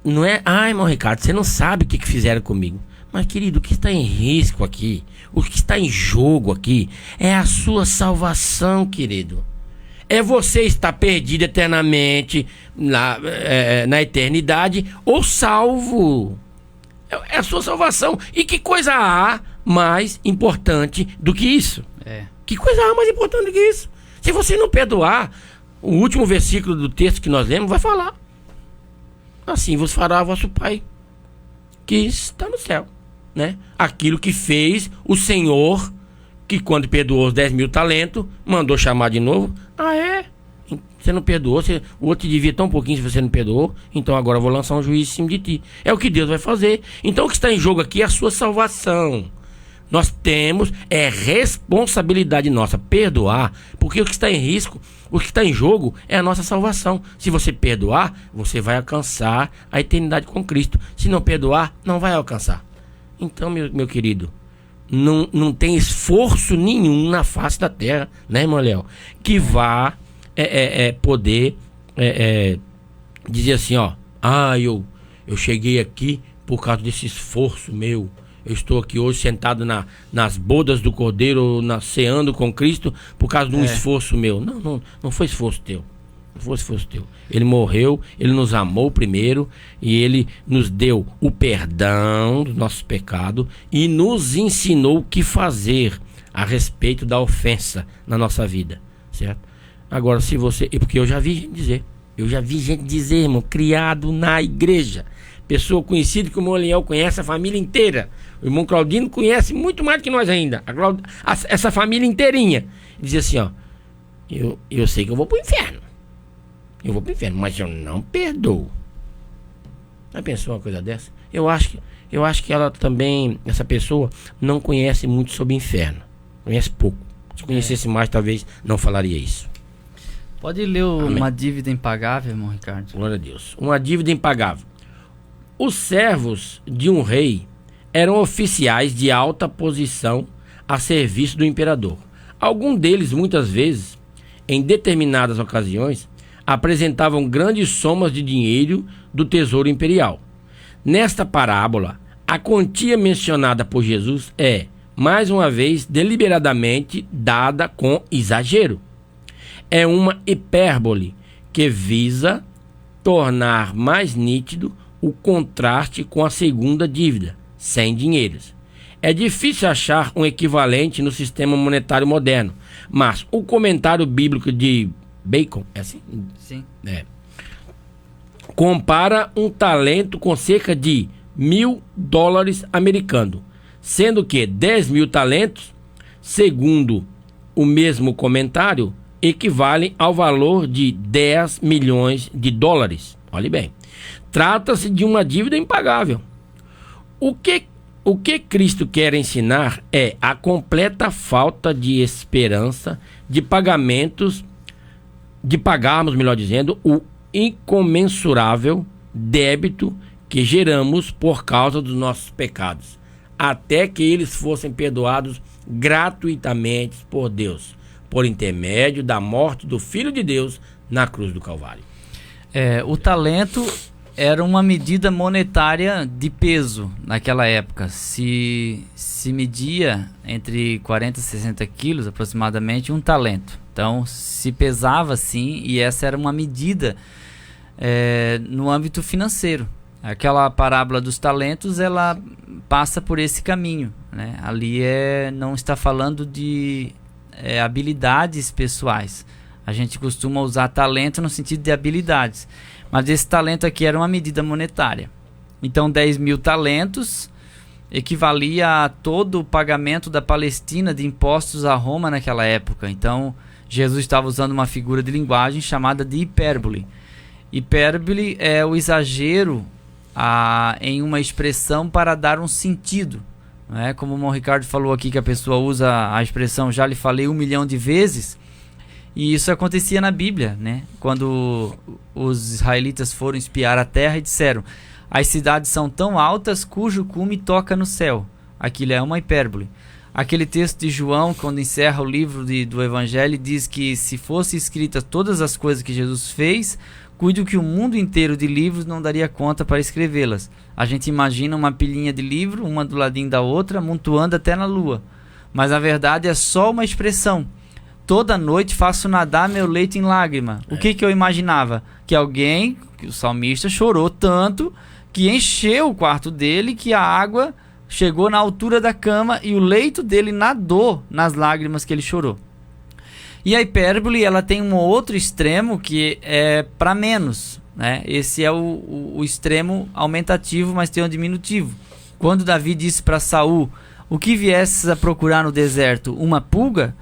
não é... irmão Ricardo, você não sabe o que fizeram comigo. Mas, querido, o que está em risco aqui, o que está em jogo aqui, é a sua salvação, querido. É você estar perdido eternamente na eternidade ou salvo. É a sua salvação. E que coisa há mais importante do que isso? Que coisa há mais importante do que isso? Se você não perdoar, o último versículo do texto que nós lemos vai falar: assim vos fará vosso Pai que está no céu, né? Aquilo que fez o Senhor, que quando perdoou os 10 mil talentos, mandou chamar de novo. Você não perdoou, o outro te devia tão pouquinho se você não perdoou, então agora eu vou lançar um juízo em cima de ti. É o que Deus vai fazer. Então o que está em jogo aqui é a sua salvação. Nós temos responsabilidade nossa perdoar, porque o que está em risco, o que está em jogo é a nossa salvação. Se você perdoar, você vai alcançar a eternidade com Cristo. Se não perdoar, não vai alcançar. Então, meu querido, não tem esforço nenhum na face da terra, né, irmão Léo, que vá poder dizer assim, ó, eu cheguei aqui por causa desse esforço meu. Eu estou aqui hoje sentado nas bodas do Cordeiro, ceando com Cristo por causa de um esforço meu. Não foi esforço teu. Não foi esforço teu. Ele morreu, ele nos amou primeiro e ele nos deu o perdão dos nossos pecados e nos ensinou o que fazer a respeito da ofensa na nossa vida, certo? Agora, se você... Porque eu já vi gente dizer, irmão, criado na igreja. Pessoa conhecida que o irmão Eliel conhece a família inteira. O irmão Claudino conhece muito mais do que nós ainda. Essa família inteirinha. Dizia assim, ó, eu sei que eu vou pro inferno. Eu vou pro inferno, mas eu não perdoo. Já pensou uma coisa dessa? Eu acho que ela também, essa pessoa, não conhece muito sobre inferno. Conhece pouco. Se conhecesse mais, talvez não falaria isso. Pode ler uma dívida impagável, irmão Ricardo? Glória a Deus. Uma dívida impagável. Os servos de um rei eram oficiais de alta posição a serviço do imperador. Alguns deles, muitas vezes, em determinadas ocasiões, apresentavam grandes somas de dinheiro do tesouro imperial. Nesta parábola, a quantia mencionada por Jesus é, mais uma vez, deliberadamente dada com exagero. É uma hipérbole que visa tornar mais nítido o contraste com a segunda dívida, sem dinheiros. É difícil achar um equivalente no sistema monetário moderno, mas o comentário bíblico de Bacon, é assim? Sim. Compara um talento com cerca de $1.000 americanos, sendo que 10 mil talentos, segundo o mesmo comentário, equivalem ao valor de 10 milhões de dólares. Olhe bem. Trata-se de uma dívida impagável. O que Cristo quer ensinar é a completa falta de esperança de pagarmos, melhor dizendo, o incomensurável débito que geramos por causa dos nossos pecados, até que eles fossem perdoados gratuitamente por Deus, por intermédio da morte do Filho de Deus na cruz do Calvário. O talento era uma medida monetária de peso naquela época. Se media entre 40 e 60 quilos aproximadamente um talento. Então se pesava assim, e essa era uma medida no âmbito financeiro. Aquela parábola dos talentos, ela passa por esse caminho, né? Ali não está falando de habilidades pessoais. A gente costuma usar talento no sentido de habilidades, mas esse talento aqui era uma medida monetária. Então 10 mil talentos equivalia a todo o pagamento da Palestina de impostos a Roma naquela época. Então Jesus estava usando uma figura de linguagem chamada de hipérbole. Hipérbole é o exagero em uma expressão para dar um sentido. Não é? Como o irmão Ricardo falou aqui, que a pessoa usa a expressão já lhe falei 1 milhão de vezes, e isso acontecia na Bíblia, né? Quando os israelitas foram espiar a terra e disseram: as cidades são tão altas cujo cume toca no céu. Aquilo é uma hipérbole. Aquele texto de João, quando encerra o livro do Evangelho, diz que se fosse escrita todas as coisas que Jesus fez, cuido que o mundo inteiro de livros não daria conta para escrevê-las. A gente imagina uma pilhinha de livro, uma do ladinho da outra, amontoando até na lua. Mas na verdade é só uma expressão. Toda noite faço nadar meu leito em lágrima. O que eu imaginava? Que o salmista chorou tanto que encheu o quarto dele, que a água chegou na altura da cama e o leito dele nadou nas lágrimas que ele chorou. E a hipérbole, ela tem um outro extremo que é para menos, né? Esse é o extremo aumentativo, mas tem um diminutivo. Quando Davi disse para Saul: o que viesses a procurar no deserto? Uma pulga?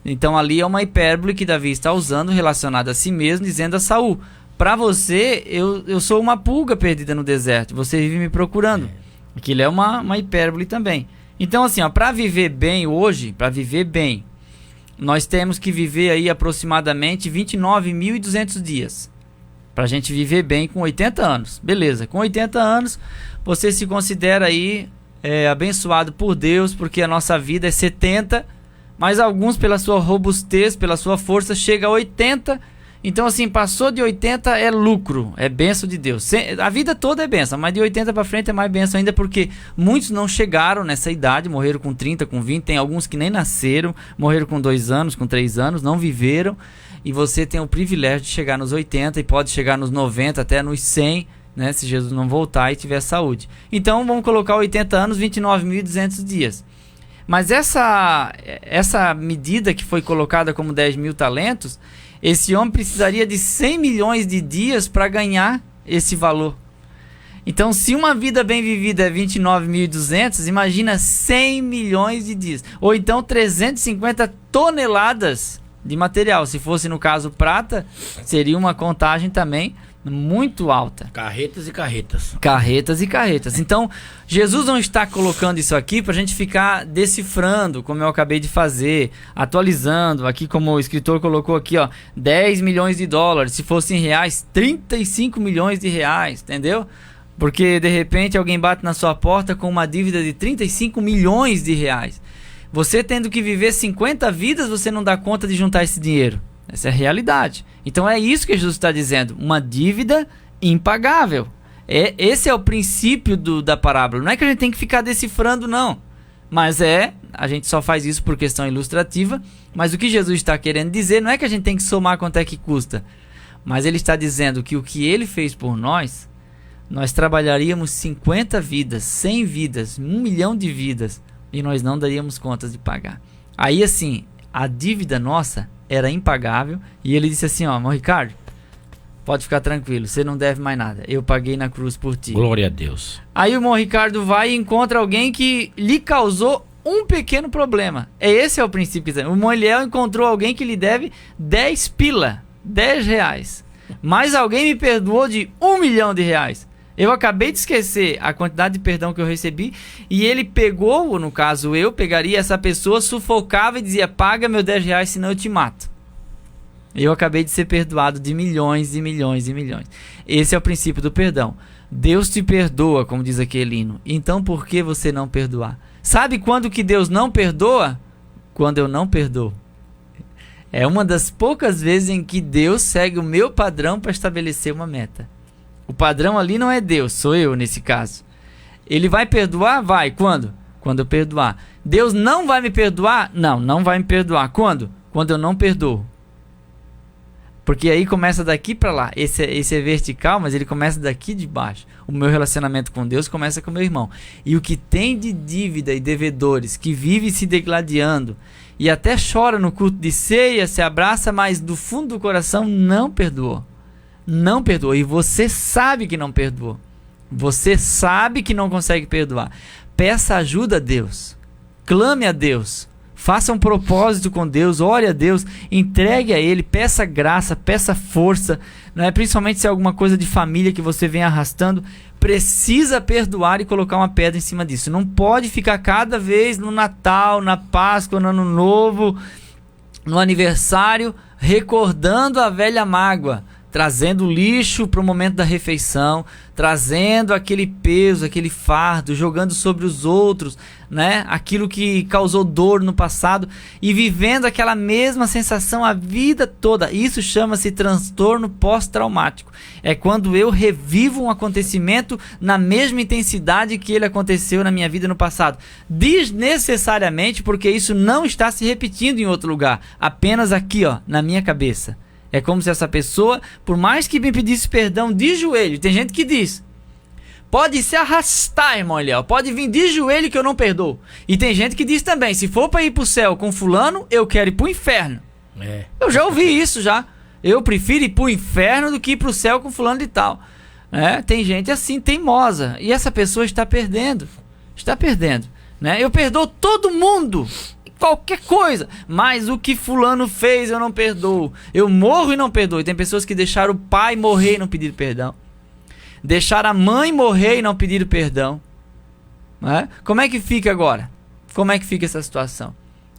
Então ali é uma hipérbole que Davi está usando relacionada a si mesmo, dizendo a Saul: para você, eu sou uma pulga perdida no deserto, você vive me procurando. Aquilo é uma hipérbole também. Então assim, para viver bem hoje, para viver bem, nós temos que viver aí aproximadamente 29.200 dias. Para a gente viver bem com 80 anos. Beleza, com 80 anos você se considera aí abençoado por Deus, porque a nossa vida é 70, mas alguns pela sua robustez, pela sua força, chega a 80. Então assim, passou de 80 é lucro, é bênção de Deus. A vida toda é bênção, mas de 80 para frente é mais bênção ainda, porque muitos não chegaram nessa idade, morreram com 30, com 20, tem alguns que nem nasceram, morreram com 2 anos, com 3 anos, não viveram, e você tem o privilégio de chegar nos 80 e pode chegar nos 90, até nos 100, né, se Jesus não voltar e tiver saúde. Então vamos colocar 80 anos, 29.200 dias. Mas essa medida que foi colocada como 10 mil talentos, esse homem precisaria de 100 milhões de dias para ganhar esse valor. Então, se uma vida bem vivida é 29.200, imagina 100 milhões de dias. Ou então 350 toneladas de material. Se fosse no caso prata, seria uma contagem também muito alta. Carretas e carretas. Carretas e carretas. Então, Jesus não está colocando isso aqui para a gente ficar decifrando, como eu acabei de fazer, atualizando. Aqui, como o escritor colocou aqui, ó, 10 milhões de dólares. Se fosse em reais, 35 milhões de reais, entendeu? Porque, de repente, alguém bate na sua porta com uma dívida de 35 milhões de reais. Você tendo que viver 50 vidas, você não dá conta de juntar esse dinheiro. Essa é a realidade. Então é isso que Jesus está dizendo. Uma dívida impagável. Esse é o princípio da parábola. Não é que a gente tem que ficar decifrando, não. Mas a gente só faz isso por questão ilustrativa. Mas o que Jesus está querendo dizer não é que a gente tem que somar quanto é que custa. Mas ele está dizendo que o que ele fez por nós trabalharíamos 50 vidas, 100 vidas, 1 milhão de vidas. E nós não daríamos conta de pagar. Aí assim, a dívida nossa era impagável, e ele disse assim, ó, irmão Ricardo, pode ficar tranquilo, você não deve mais nada, eu paguei na cruz por ti. Glória a Deus. Aí o irmão Ricardo vai e encontra alguém que lhe causou um pequeno problema. Esse é o princípio. O irmão Eliel encontrou alguém que lhe deve 10 pila, 10 reais, mas alguém me perdoou de 1 milhão de reais. Eu acabei de esquecer a quantidade de perdão que eu recebi, e ele pegou, no caso eu pegaria essa pessoa, sufocava e dizia, paga meu 10 reais, senão eu te mato. Eu acabei de ser perdoado de milhões e milhões e milhões. Esse é o princípio do perdão. Deus te perdoa, como diz aquele hino. Então por que você não perdoar? Sabe quando que Deus não perdoa? Quando eu não perdoo. É uma das poucas vezes em que Deus segue o meu padrão para estabelecer uma meta. O padrão ali não é Deus, sou eu nesse caso. Ele vai perdoar? Vai. Quando? Quando eu perdoar. Deus não vai me perdoar? Não, não vai me perdoar. Quando? Quando eu não perdoo. Porque aí começa daqui para lá. Esse é vertical, mas ele começa daqui de baixo. O meu relacionamento com Deus começa com o meu irmão. E o que tem de dívida e devedores, que vive se degladiando, e até chora no culto de ceia, se abraça, mas do fundo do coração não perdoou. Não perdoou, e você sabe que não perdoou. Você sabe que não consegue perdoar. Peça ajuda a Deus. Clame a Deus. Faça um propósito com Deus, ore a Deus, entregue a Ele, peça graça, peça força, não é? Principalmente se é alguma coisa de família que você vem arrastando, precisa perdoar e colocar uma pedra em cima disso. Não pode ficar cada vez no Natal, na Páscoa, no Ano Novo, no aniversário, recordando a velha mágoa, trazendo lixo para o momento da refeição, trazendo aquele peso, aquele fardo, jogando sobre os outros, né? Aquilo que causou dor no passado e vivendo aquela mesma sensação a vida toda. Isso chama-se transtorno pós-traumático. É quando eu revivo um acontecimento na mesma intensidade que ele aconteceu na minha vida no passado. Desnecessariamente, porque isso não está se repetindo em outro lugar, apenas aqui, ó, na minha cabeça. É como se essa pessoa, por mais que me pedisse perdão de joelho, tem gente que diz, pode se arrastar, irmão Eliel, pode vir de joelho que eu não perdoo. E tem gente que diz também, se for para ir pro céu com fulano, eu quero ir pro inferno. Eu já ouvi isso já. Eu prefiro ir pro inferno do que ir pro céu com fulano de tal. Tem gente assim, teimosa. E essa pessoa está perdendo. Está perdendo. Eu perdoo todo mundo. Qualquer coisa, mas o que fulano fez eu não perdoo. Eu morro e não perdoo. E tem pessoas que deixaram o pai morrer e não pediram perdão. Deixaram a mãe morrer e não pediram perdão. Como é que fica agora? Como é que fica essa situação?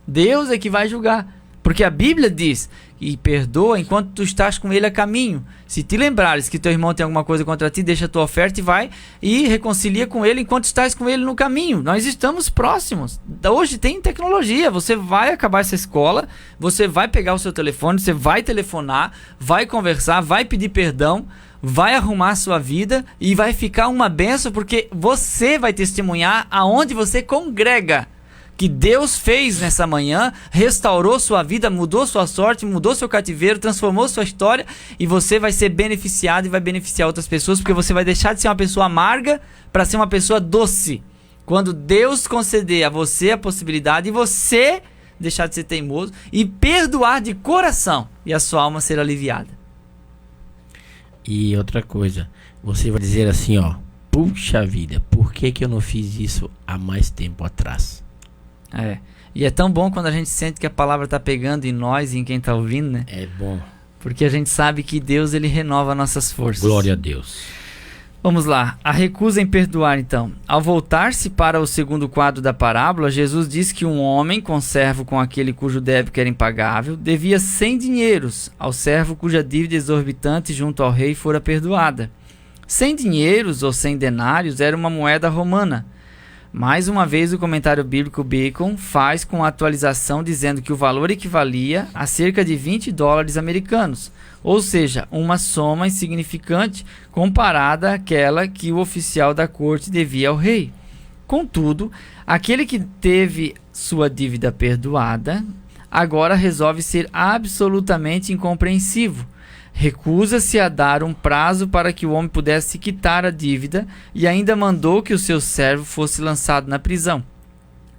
Deus é que vai julgar. Porque a Bíblia diz, e perdoa enquanto tu estás com ele a caminho. Se te lembrares que teu irmão tem alguma coisa contra ti, deixa a tua oferta e vai e reconcilia com ele enquanto estás com ele no caminho. Nós estamos próximos. Hoje tem tecnologia, você vai acabar essa escola, você vai pegar o seu telefone, você vai telefonar, vai conversar, vai pedir perdão, vai arrumar a sua vida e vai ficar uma bênção porque você vai testemunhar aonde você congrega. Que Deus fez nessa manhã, restaurou sua vida, mudou sua sorte, mudou seu cativeiro, transformou sua história e você vai ser beneficiado e vai beneficiar outras pessoas porque você vai deixar de ser uma pessoa amarga para ser uma pessoa doce. Quando Deus conceder a você a possibilidade de você deixar de ser teimoso e perdoar de coração e a sua alma ser aliviada. E outra coisa, você vai dizer assim, ó, puxa vida, por que eu não fiz isso há mais tempo atrás? E é tão bom quando a gente sente que a palavra está pegando em nós e em quem está ouvindo, né? É bom. Porque a gente sabe que Deus, ele renova nossas forças. Glória a Deus. Vamos lá, a recusa em perdoar então. Ao voltar-se para o segundo quadro da parábola, Jesus diz que um homem, conservo com aquele cujo débito era impagável, devia 100 dinheiros ao servo cuja dívida exorbitante junto ao rei fora perdoada. 100 dinheiros ou 100 denários era uma moeda romana. Mais uma vez o comentário bíblico Bacon faz com a atualização dizendo que o valor equivalia a cerca de 20 dólares americanos, ou seja, uma soma insignificante comparada àquela que o oficial da corte devia ao rei. Contudo, aquele que teve sua dívida perdoada, agora resolve ser absolutamente incompreensivo. Recusa-se a dar um prazo para que o homem pudesse quitar a dívida e ainda mandou que o seu servo fosse lançado na prisão.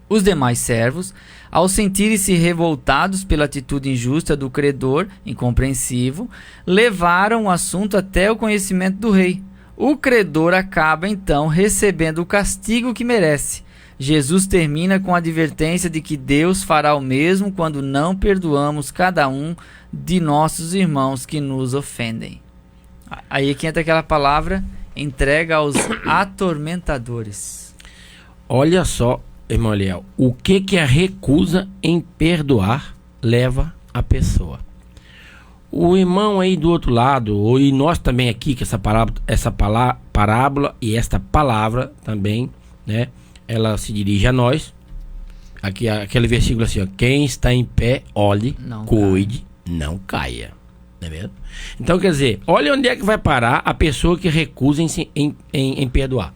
Os demais servos, ao sentirem-se revoltados pela atitude injusta do credor, incompreensivo, levaram o assunto até o conhecimento do rei. O credor acaba então recebendo o castigo que merece. Jesus termina com a advertência de que Deus fará o mesmo quando não perdoamos cada um de nossos irmãos que nos ofendem. Aí é que entra aquela palavra, entrega aos atormentadores. Olha só, irmão Eliel, o que a recusa em perdoar leva a pessoa. O irmão aí do outro lado, e nós também aqui, que essa parábola e esta palavra também, né? Ela se dirige a nós. Aqui, aquele versículo assim, ó, quem está em pé, olhe, não cuide, não caia. Não é mesmo? Então, quer dizer, olha onde é que vai parar a pessoa que recusa em perdoar.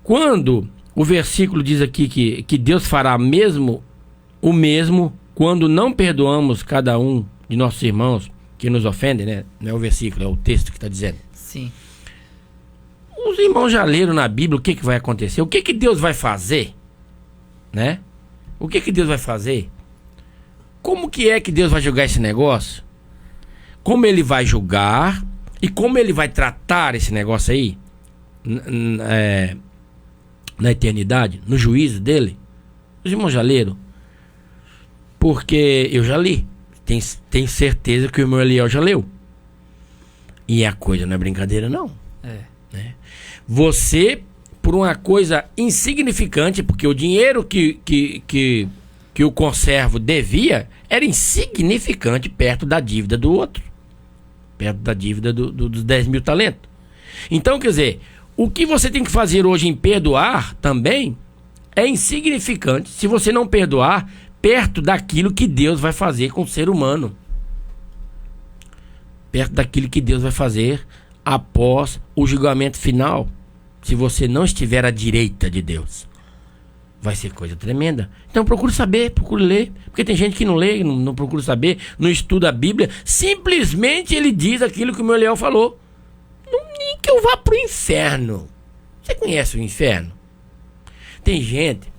Quando o versículo diz aqui que Deus fará o mesmo quando não perdoamos cada um de nossos irmãos que nos ofendem, né? Não é o versículo, é o texto que está dizendo. Sim. Os irmãos já leram na Bíblia o que vai acontecer, o que Deus vai fazer, né? O que Deus vai fazer? Como que é que Deus vai julgar esse negócio? Como ele vai julgar e como ele vai tratar esse negócio aí na eternidade, no juízo dele? Os irmãos já leram? Porque eu já li. Tenho certeza que o irmão Eliel já leu. E a coisa não é brincadeira, não. Né? Você, por uma coisa insignificante, porque o dinheiro que o conservo devia era insignificante perto da dívida do outro. Perto da dívida dos 10 mil talentos. Então, quer dizer, o que você tem que fazer hoje em perdoar também é insignificante se você não perdoar perto daquilo que Deus vai fazer com o ser humano. Perto daquilo que Deus vai fazer após o julgamento final. Se você não estiver à direita de Deus, vai ser coisa tremenda. Então procure saber, procure ler. Porque tem gente que não lê, não procura saber, não estuda a Bíblia. Simplesmente ele diz aquilo que o meu Leão falou. Nem que eu vá pro inferno. Você conhece o inferno? Tem gente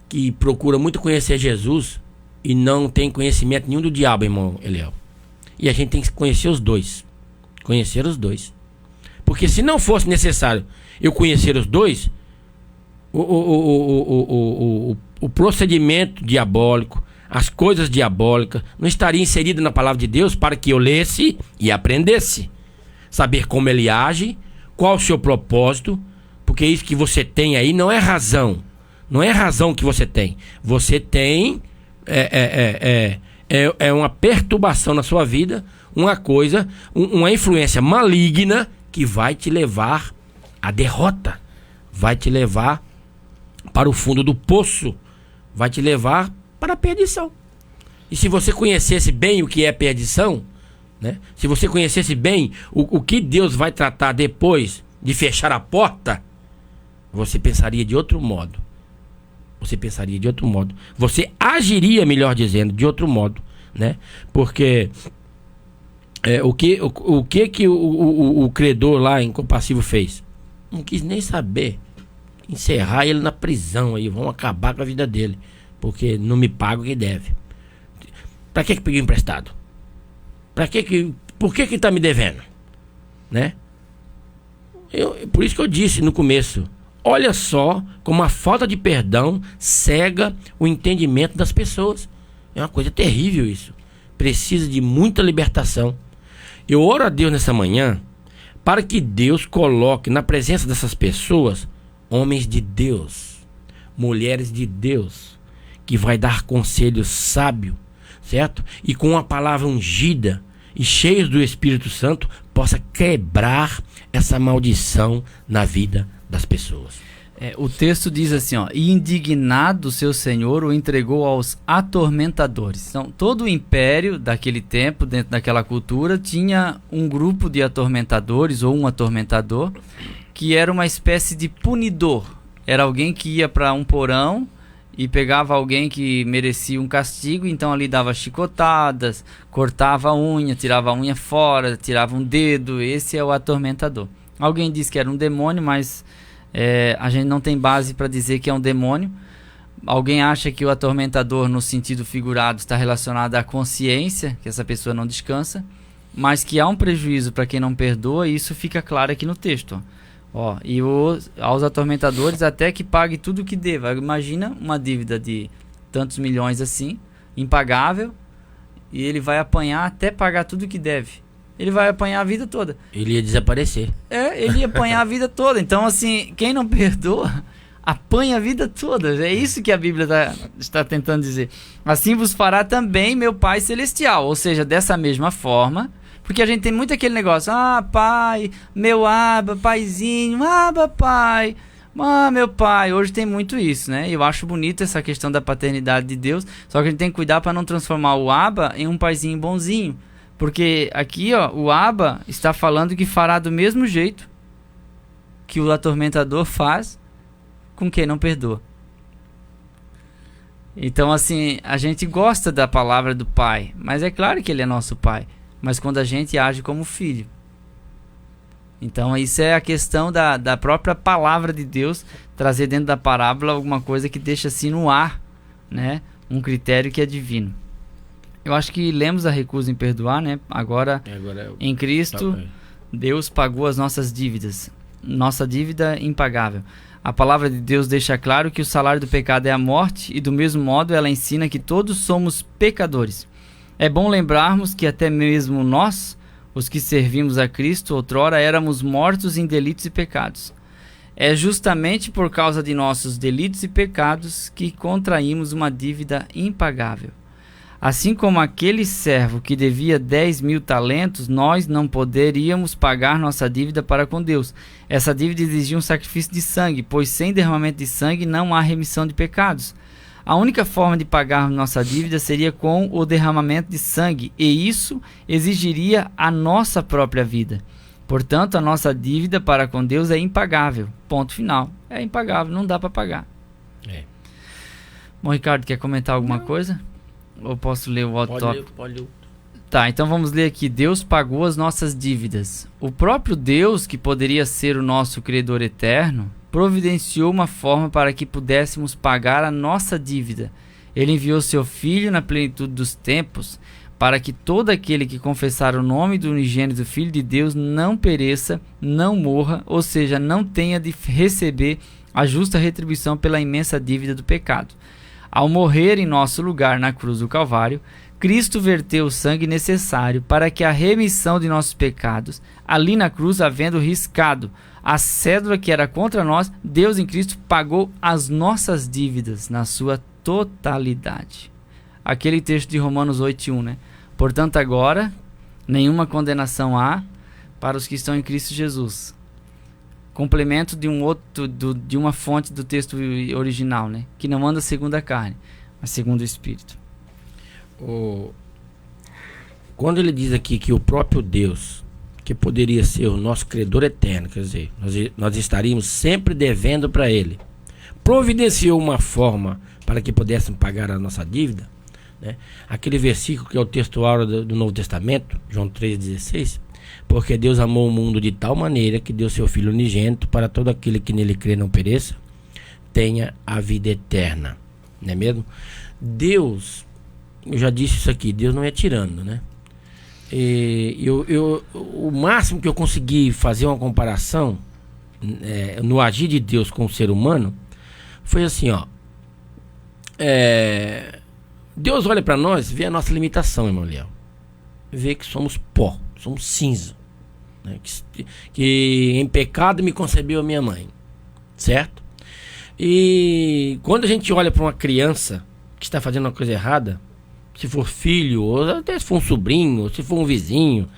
que procura muito conhecer Jesus e não tem conhecimento nenhum do diabo, irmão Eliel. E a gente tem que conhecer os dois. Conhecer os dois. Porque se não fosse necessário eu conhecer os dois, o procedimento diabólico, as coisas diabólicas, não estaria inserido na palavra de Deus para que eu lesse e aprendesse. Saber como ele age, qual o seu propósito, porque isso que você tem aí não é razão. Não é razão que você tem. Você tem uma perturbação na sua vida, uma coisa, uma influência maligna que vai te levar à derrota, vai te levar para o fundo do poço, vai te levar para a perdição. E se você conhecesse bem o que é perdição, né? Se você conhecesse bem o que Deus vai tratar depois de fechar a porta, você pensaria de outro modo. Você pensaria de outro modo. Você agiria, melhor dizendo, de outro modo, né? Porque o que o credor lá incompassível fez? Não quis nem saber. Encerrar ele na prisão aí, vão acabar com a vida dele, porque não me paga o que deve. Pra que peguei emprestado? Por que tá me devendo? Né? Por isso que eu disse no começo, olha só como a falta de perdão cega o entendimento das pessoas. É uma coisa terrível isso. Precisa de muita libertação. Eu oro a Deus nessa manhã para que Deus coloque na presença dessas pessoas homens de Deus, mulheres de Deus, que vai dar conselho sábio, certo? E com uma palavra ungida e cheios do Espírito Santo, possa quebrar essa maldição na vida das pessoas. O texto diz assim, ó, e indignado seu senhor o entregou aos atormentadores. Então, todo o império daquele tempo, dentro daquela cultura, tinha um grupo de atormentadores ou um atormentador, que era uma espécie de punidor. Era alguém que ia para um porão e pegava alguém que merecia um castigo, então ali dava chicotadas, cortava a unha, tirava a unha fora, tirava um dedo. Esse é o atormentador. Alguém diz que era um demônio, mas a gente não tem base para dizer que é um demônio. Alguém acha que o atormentador, no sentido figurado, está relacionado à consciência, que essa pessoa não descansa, mas que há um prejuízo para quem não perdoa, e isso fica claro aqui no texto. E aos atormentadores até que pague tudo o que deva. Imagina uma dívida de tantos milhões assim, impagável, e ele vai apanhar até pagar tudo o que deve. Ele vai apanhar a vida toda. Ele ia desaparecer. Ele ia apanhar a vida toda. Então, assim, quem não perdoa, apanha a vida toda. É isso que a Bíblia está tentando dizer. Assim vos fará também meu Pai Celestial. Ou seja, dessa mesma forma. Porque a gente tem muito aquele negócio. Pai, meu aba, paizinho, aba, pai. Meu pai. Hoje tem muito isso, né? Eu acho bonito essa questão da paternidade de Deus. Só que a gente tem que cuidar para não transformar o aba em um paizinho bonzinho. Porque aqui, o aba está falando que fará do mesmo jeito que o atormentador faz com quem não perdoa. Então, assim, a gente gosta da palavra do pai, mas é claro que ele é nosso pai. Mas quando a gente age como filho. Então, isso é a questão da própria palavra de Deus, trazer dentro da parábola alguma coisa que deixa assim no ar, né? Um critério que é divino. Eu acho que lemos a recusa em perdoar, né? Agora em Cristo, Deus pagou as nossas dívidas. Nossa dívida impagável. A palavra de Deus deixa claro que o salário do pecado é a morte, e do mesmo modo ela ensina que todos somos pecadores. É bom lembrarmos que até mesmo nós, os que servimos a Cristo, outrora éramos mortos em delitos e pecados. É justamente por causa de nossos delitos e pecados que contraímos uma dívida impagável. Assim como aquele servo que devia 10.000 talentos, nós não poderíamos pagar nossa dívida para com Deus. Essa dívida exigia um sacrifício de sangue, pois sem derramamento de sangue não há remissão de pecados. A única forma de pagar nossa dívida seria com o derramamento de sangue, e isso exigiria a nossa própria vida. Portanto, a nossa dívida para com Deus é impagável. Ponto final. É impagável, não dá para pagar. Bom, Ricardo, quer comentar alguma coisa? Ou posso ler o outro tópico? Pode ler. Tá, então vamos ler aqui. Deus pagou as nossas dívidas. O próprio Deus, que poderia ser o nosso Criador eterno, providenciou uma forma para que pudéssemos pagar a nossa dívida. Ele enviou seu Filho na plenitude dos tempos, para que todo aquele que confessar o nome do unigênito Filho de Deus não pereça, não morra, ou seja, não tenha de receber a justa retribuição pela imensa dívida do pecado. Ao morrer em nosso lugar na cruz do Calvário, Cristo verteu o sangue necessário para que a remissão de nossos pecados, ali na cruz, havendo riscado a cédula que era contra nós, Deus em Cristo pagou as nossas dívidas na sua totalidade. Aquele texto de Romanos 8:1, né? Portanto, agora, nenhuma condenação há para os que estão em Cristo Jesus. Complemento de de uma fonte do texto original, né? Que não anda segundo a carne, mas segundo o Espírito. Quando ele diz aqui que o próprio Deus, que poderia ser o nosso credor eterno, quer dizer, nós estaríamos sempre devendo para ele, providenciou uma forma para que pudéssemos pagar a nossa dívida, né? Aquele versículo que é o textual do Novo Testamento, João 3,16, porque Deus amou o mundo de tal maneira que deu seu Filho unigênito para todo aquele que nele crê não pereça, tenha a vida eterna. Não é mesmo? Deus, eu já disse isso aqui, Deus não é tirano, né? O máximo que eu consegui fazer uma comparação no agir de Deus com o ser humano foi assim, ó. Deus olha para nós, vê a nossa limitação, irmão Léo. Vê que somos pó, somos cinza, né? Que em pecado me concebeu a minha mãe, certo? E quando a gente olha para uma criança que está fazendo uma coisa errada, se for filho, ou até se for um sobrinho, ou se for um vizinho,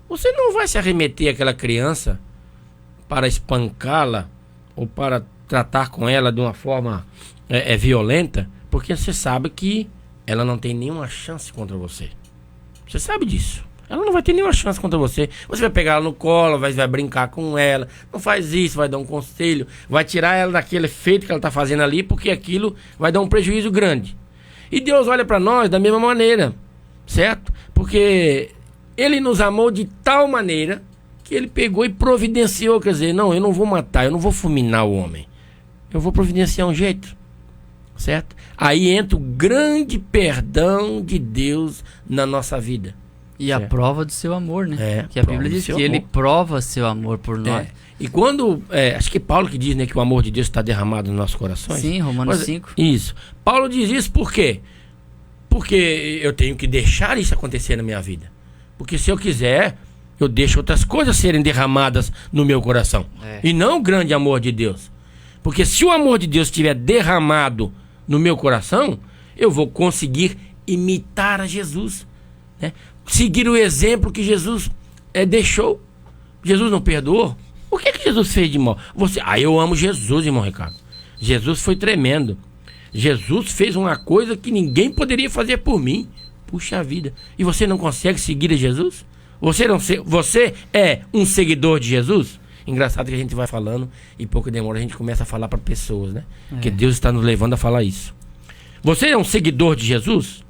você não vai se arremeter àquela criança para espancá-la ou para tratar com ela de uma forma violenta, porque você sabe que ela não tem nenhuma chance contra você. Você sabe disso. Ela não vai ter nenhuma chance contra você. Você vai pegar ela no colo, vai brincar com ela. Não faz isso, vai dar um conselho. Vai tirar ela daquele efeito que ela está fazendo ali, porque aquilo vai dar um prejuízo grande. E Deus olha para nós da mesma maneira, certo? Porque Ele nos amou de tal maneira que Ele pegou e providenciou. Quer dizer, não, eu não vou matar, eu não vou fulminar o homem. Eu vou providenciar um jeito, certo? Aí entra o grande perdão de Deus na nossa vida. E a prova do seu amor, né? Que a Bíblia diz que Ele prova seu amor por nós. E quando, acho que Paulo que diz, né, que o amor de Deus está derramado nos nossos corações. Sim, Romanos 5. Isso. Paulo diz isso por quê? Porque eu tenho que deixar isso acontecer na minha vida. Porque se eu quiser, eu deixo outras coisas serem derramadas no meu coração. E não o grande amor de Deus. Porque se o amor de Deus estiver derramado no meu coração, eu vou conseguir imitar a Jesus, né? Seguir o exemplo que Jesus deixou. Jesus não perdoou. O que Jesus fez de mal? Eu amo Jesus, irmão Ricardo. Jesus foi tremendo. Jesus fez uma coisa que ninguém poderia fazer por mim. Puxa vida. E você não consegue seguir a Jesus? Você é um seguidor de Jesus? Engraçado que a gente vai falando e pouco demora a gente começa a falar para pessoas, né? Porque Deus está nos levando a falar isso. Você é um seguidor de Jesus?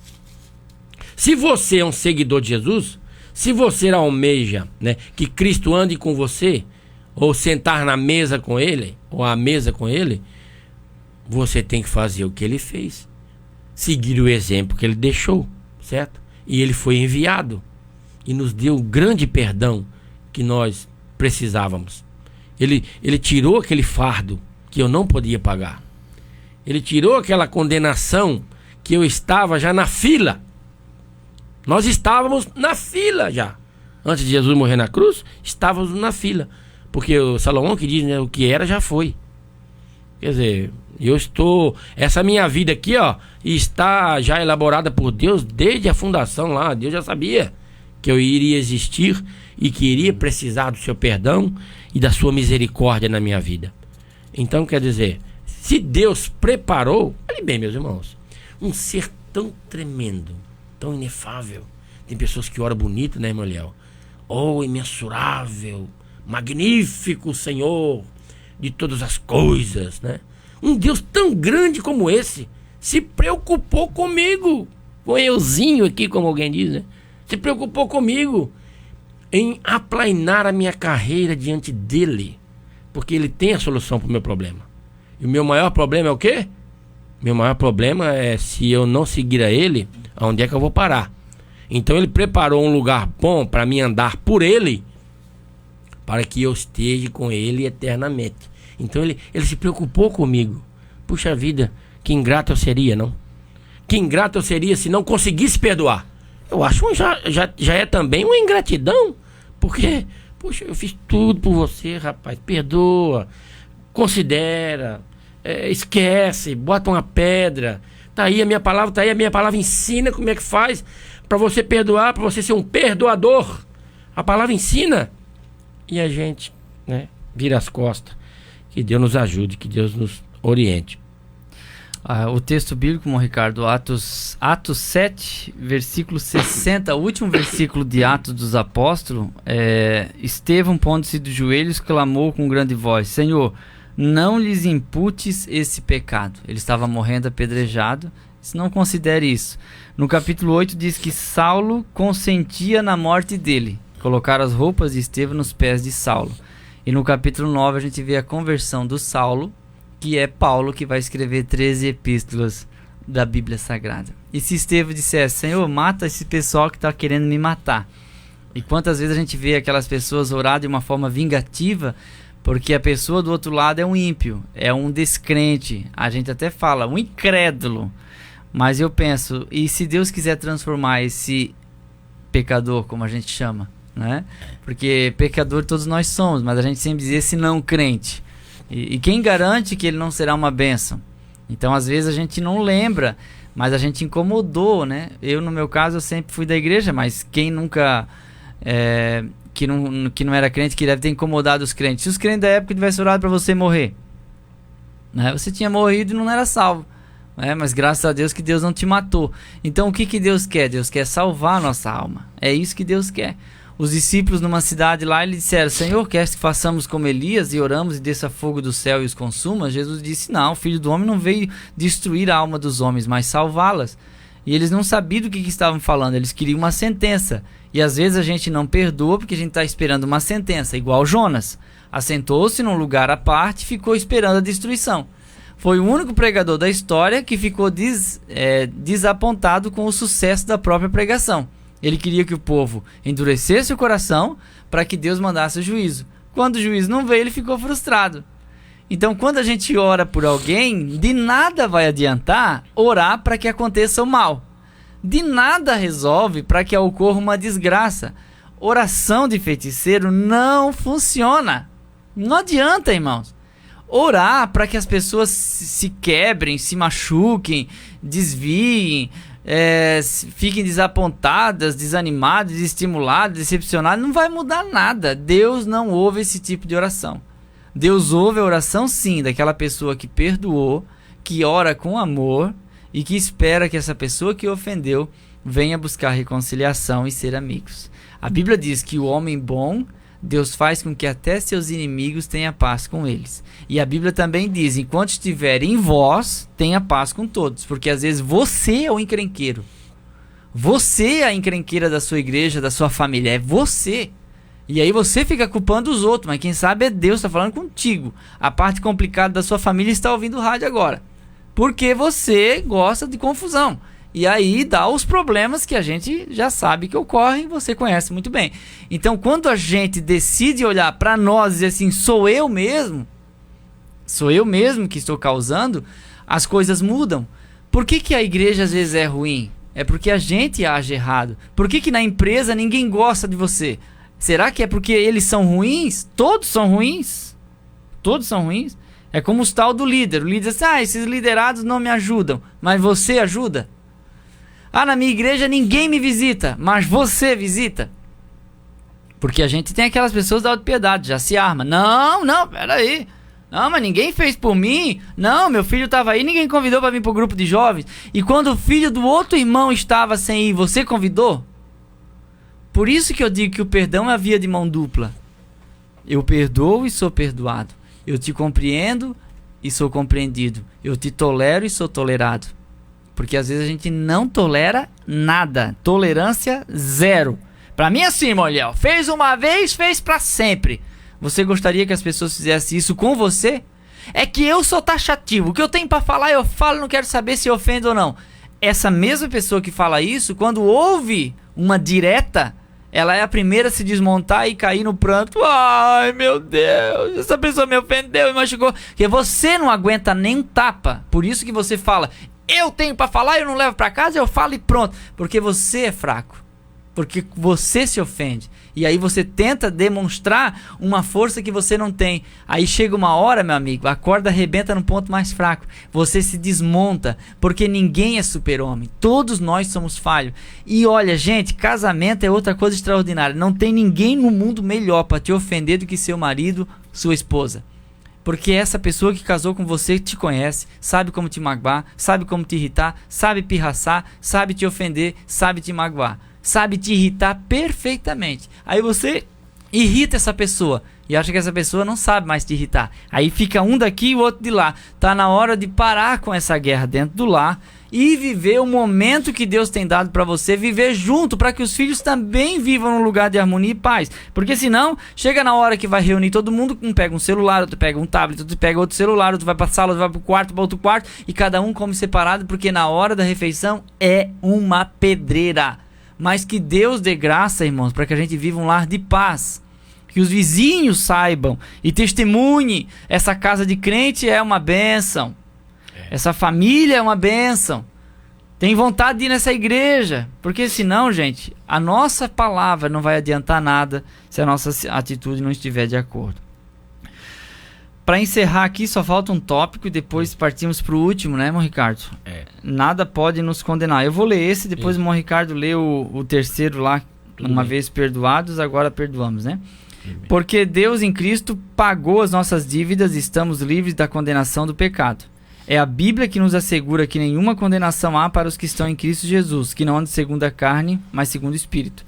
Se você é um seguidor de Jesus, se você almeja, né, que Cristo ande com você, ou sentar na mesa com Ele, ou à mesa com Ele, você tem que fazer o que Ele fez. Seguir o exemplo que Ele deixou, certo? E Ele foi enviado e nos deu o grande perdão que nós precisávamos. Ele tirou aquele fardo que eu não podia pagar. Ele tirou aquela condenação que eu estava já na fila. Nós estávamos na fila já. Antes de Jesus morrer na cruz, estávamos na fila. Porque o Salomão que diz, né, o que era já foi. Quer dizer, eu estou... Essa minha vida aqui, ó, está já elaborada por Deus desde a fundação lá. Deus já sabia que eu iria existir e que iria precisar do seu perdão e da sua misericórdia na minha vida. Então, quer dizer, se Deus preparou... Olha bem, meus irmãos, um ser tão tremendo, tão inefável. Tem pessoas que oram bonito, né, irmão Léo? Oh, imensurável, magnífico Senhor de todas as coisas, né? Um Deus tão grande como esse se preocupou comigo, com euzinho aqui, como alguém diz, né? Se preocupou comigo em aplainar a minha carreira diante dele, porque ele tem a solução para o meu problema. E o meu maior problema é o quê? Meu maior problema é se eu não seguir a ele, aonde é que eu vou parar? Então ele preparou um lugar bom para mim andar por ele, para que eu esteja com ele eternamente. Então ele se preocupou comigo. Puxa vida, que ingrato eu seria, não? Que ingrato eu seria se não conseguisse perdoar. Eu acho que já é também uma ingratidão. Porque, poxa, eu fiz tudo por você, rapaz. Perdoa, considera, esquece, bota uma pedra. Tá aí a minha palavra, ensina como é que faz para você perdoar, para você ser um perdoador. A palavra ensina. E a gente, né, vira as costas. Que Deus nos ajude, que Deus nos oriente. O texto bíblico, irmão Ricardo, Atos 7, versículo 60, o último versículo de Atos dos Apóstolos, Estevão, pondo-se de joelhos, clamou com grande voz: Senhor, não lhes imputes esse pecado. Ele estava morrendo apedrejado, não considere isso. No capítulo 8 diz que Saulo consentia na morte dele. Colocaram as roupas de Estevão nos pés de Saulo. E no capítulo 9 a gente vê a conversão do Saulo, que é Paulo, que vai escrever 13 epístolas da Bíblia Sagrada. E se Estevão dissesse: Senhor, mata esse pessoal que está querendo me matar. E quantas vezes a gente vê aquelas pessoas orar de uma forma vingativa, porque a pessoa do outro lado é um ímpio, é um descrente. A gente até fala, um incrédulo. Mas eu penso, e se Deus quiser transformar esse pecador, como a gente chama, né? Porque pecador todos nós somos, mas a gente sempre diz esse não crente. E quem garante que ele não será uma bênção? Então às vezes a gente não lembra, mas a gente incomodou, né? Eu, no meu caso, eu sempre fui da igreja, mas quem nunca que não era crente, que deve ter incomodado os crentes. Se os crentes da época tivessem orado para você morrer, né? Você tinha morrido e não era salvo, né? Mas graças a Deus que Deus não te matou. Então o que Deus quer? Deus quer salvar a nossa alma. É isso que Deus quer. Os discípulos numa cidade lá, eles disseram: Senhor, queres que façamos como Elias e oramos e desça fogo do céu e os consuma? Jesus disse: não, o Filho do Homem não veio destruir a alma dos homens, mas salvá-las. E eles não sabiam do que estavam falando, eles queriam uma sentença. E às vezes a gente não perdoa porque a gente está esperando uma sentença, igual Jonas. Assentou-se num lugar à parte e ficou esperando a destruição. Foi o único pregador da história que ficou desapontado com o sucesso da própria pregação. Ele queria que o povo endurecesse o coração para que Deus mandasse o juízo. Quando o juízo não veio, ele ficou frustrado. Então, quando a gente ora por alguém, de nada vai adiantar orar para que aconteça o mal. De nada resolve para que ocorra uma desgraça. Oração de feiticeiro não funciona. Não adianta, irmãos. Orar para que as pessoas se quebrem, se machuquem, desviem, fiquem desapontadas, desanimadas, desestimuladas, decepcionadas, não vai mudar nada. Deus não ouve esse tipo de oração. Deus ouve a oração, sim, daquela pessoa que perdoou, que ora com amor e que espera que essa pessoa que ofendeu venha buscar reconciliação e ser amigos. A Bíblia diz que o homem bom, Deus faz com que até seus inimigos tenham paz com eles. E a Bíblia também diz: enquanto estiver em vós, tenha paz com todos. Porque às vezes você é o encrenqueiro. Você é a encrenqueira da sua igreja, da sua família. É você. E aí você fica culpando os outros. Mas quem sabe é Deus que está falando contigo. A parte complicada da sua família está ouvindo o rádio agora. Porque você gosta de confusão. E aí dá os problemas que a gente já sabe que ocorrem, você conhece muito bem. Então, quando a gente decide olhar para nós e dizer assim, sou eu mesmo, sou eu mesmo que estou causando, as coisas mudam. Por que a igreja às vezes é ruim? É porque a gente age errado. Por que na empresa ninguém gosta de você? Será que é porque eles são ruins? Todos são ruins? Todos são ruins? É como o tal do líder. O líder diz, esses liderados não me ajudam. Mas você ajuda? Na minha igreja ninguém me visita, mas você visita. Porque a gente tem aquelas pessoas da autopiedade, já se arma. Não, peraí. Não, mas ninguém fez por mim. Não, meu filho estava aí, ninguém convidou para vir para o grupo de jovens. E quando o filho do outro irmão estava sem ir, você convidou? Por isso que eu digo que o perdão é a via de mão dupla. Eu perdoo e sou perdoado. Eu te compreendo e sou compreendido. Eu te tolero e sou tolerado. Porque às vezes a gente não tolera nada. Tolerância zero. Pra mim assim, Moliel, fez uma vez, fez pra sempre. Você gostaria que as pessoas fizessem isso com você? É que eu sou taxativo. O que eu tenho pra falar, eu falo, não quero saber se ofende ou não. Essa mesma pessoa que fala isso, quando ouve uma direta, ela é a primeira a se desmontar e cair no pranto. Ai, meu Deus, essa pessoa me ofendeu e machucou. Porque você não aguenta nem um tapa. Por isso que você fala, eu tenho pra falar, eu não levo pra casa, eu falo e pronto. Porque você é fraco. Porque você se ofende. E aí você tenta demonstrar uma força que você não tem. Aí chega uma hora, meu amigo, a corda arrebenta no ponto mais fraco. Você se desmonta. Porque ninguém é super-homem. Todos nós somos falhos. E olha, gente, casamento é outra coisa extraordinária. Não tem ninguém no mundo melhor para te ofender do que seu marido, sua esposa. Porque essa pessoa que casou com você te conhece, sabe como te magoar, sabe como te irritar, sabe pirraçar, sabe te ofender, sabe te magoar. Sabe te irritar perfeitamente. Aí você irrita essa pessoa e acha que essa pessoa não sabe mais te irritar. Aí fica um daqui e o outro de lá. Tá na hora de parar com essa guerra dentro do lar e viver o momento que Deus tem dado para você, viver junto, para que os filhos também vivam num lugar de harmonia e paz. Porque senão, chega na hora que vai reunir todo mundo, um pega um celular, outro pega um tablet, outro pega outro celular, outro vai pra sala, outro vai pro quarto, para outro quarto, e cada um come separado, porque na hora da refeição é uma pedreira. Mas que Deus dê graça, irmãos, para que a gente viva um lar de paz. Que os vizinhos saibam e testemunhem. Essa casa de crente é uma bênção. Essa família é uma bênção. Tem vontade de ir nessa igreja. Porque senão, gente, a nossa palavra não vai adiantar nada se a nossa atitude não estiver de acordo. Para encerrar aqui, só falta um tópico e depois partimos para o último, né, irmão Ricardo? Nada pode nos condenar. Eu vou ler esse, depois o irmão Ricardo lê o terceiro lá, uma vez perdoados, agora perdoamos, né? Porque Deus em Cristo pagou as nossas dívidas e estamos livres da condenação do pecado. É a Bíblia que nos assegura que nenhuma condenação há para os que estão em Cristo Jesus, que não andam segundo a carne, mas segundo o Espírito.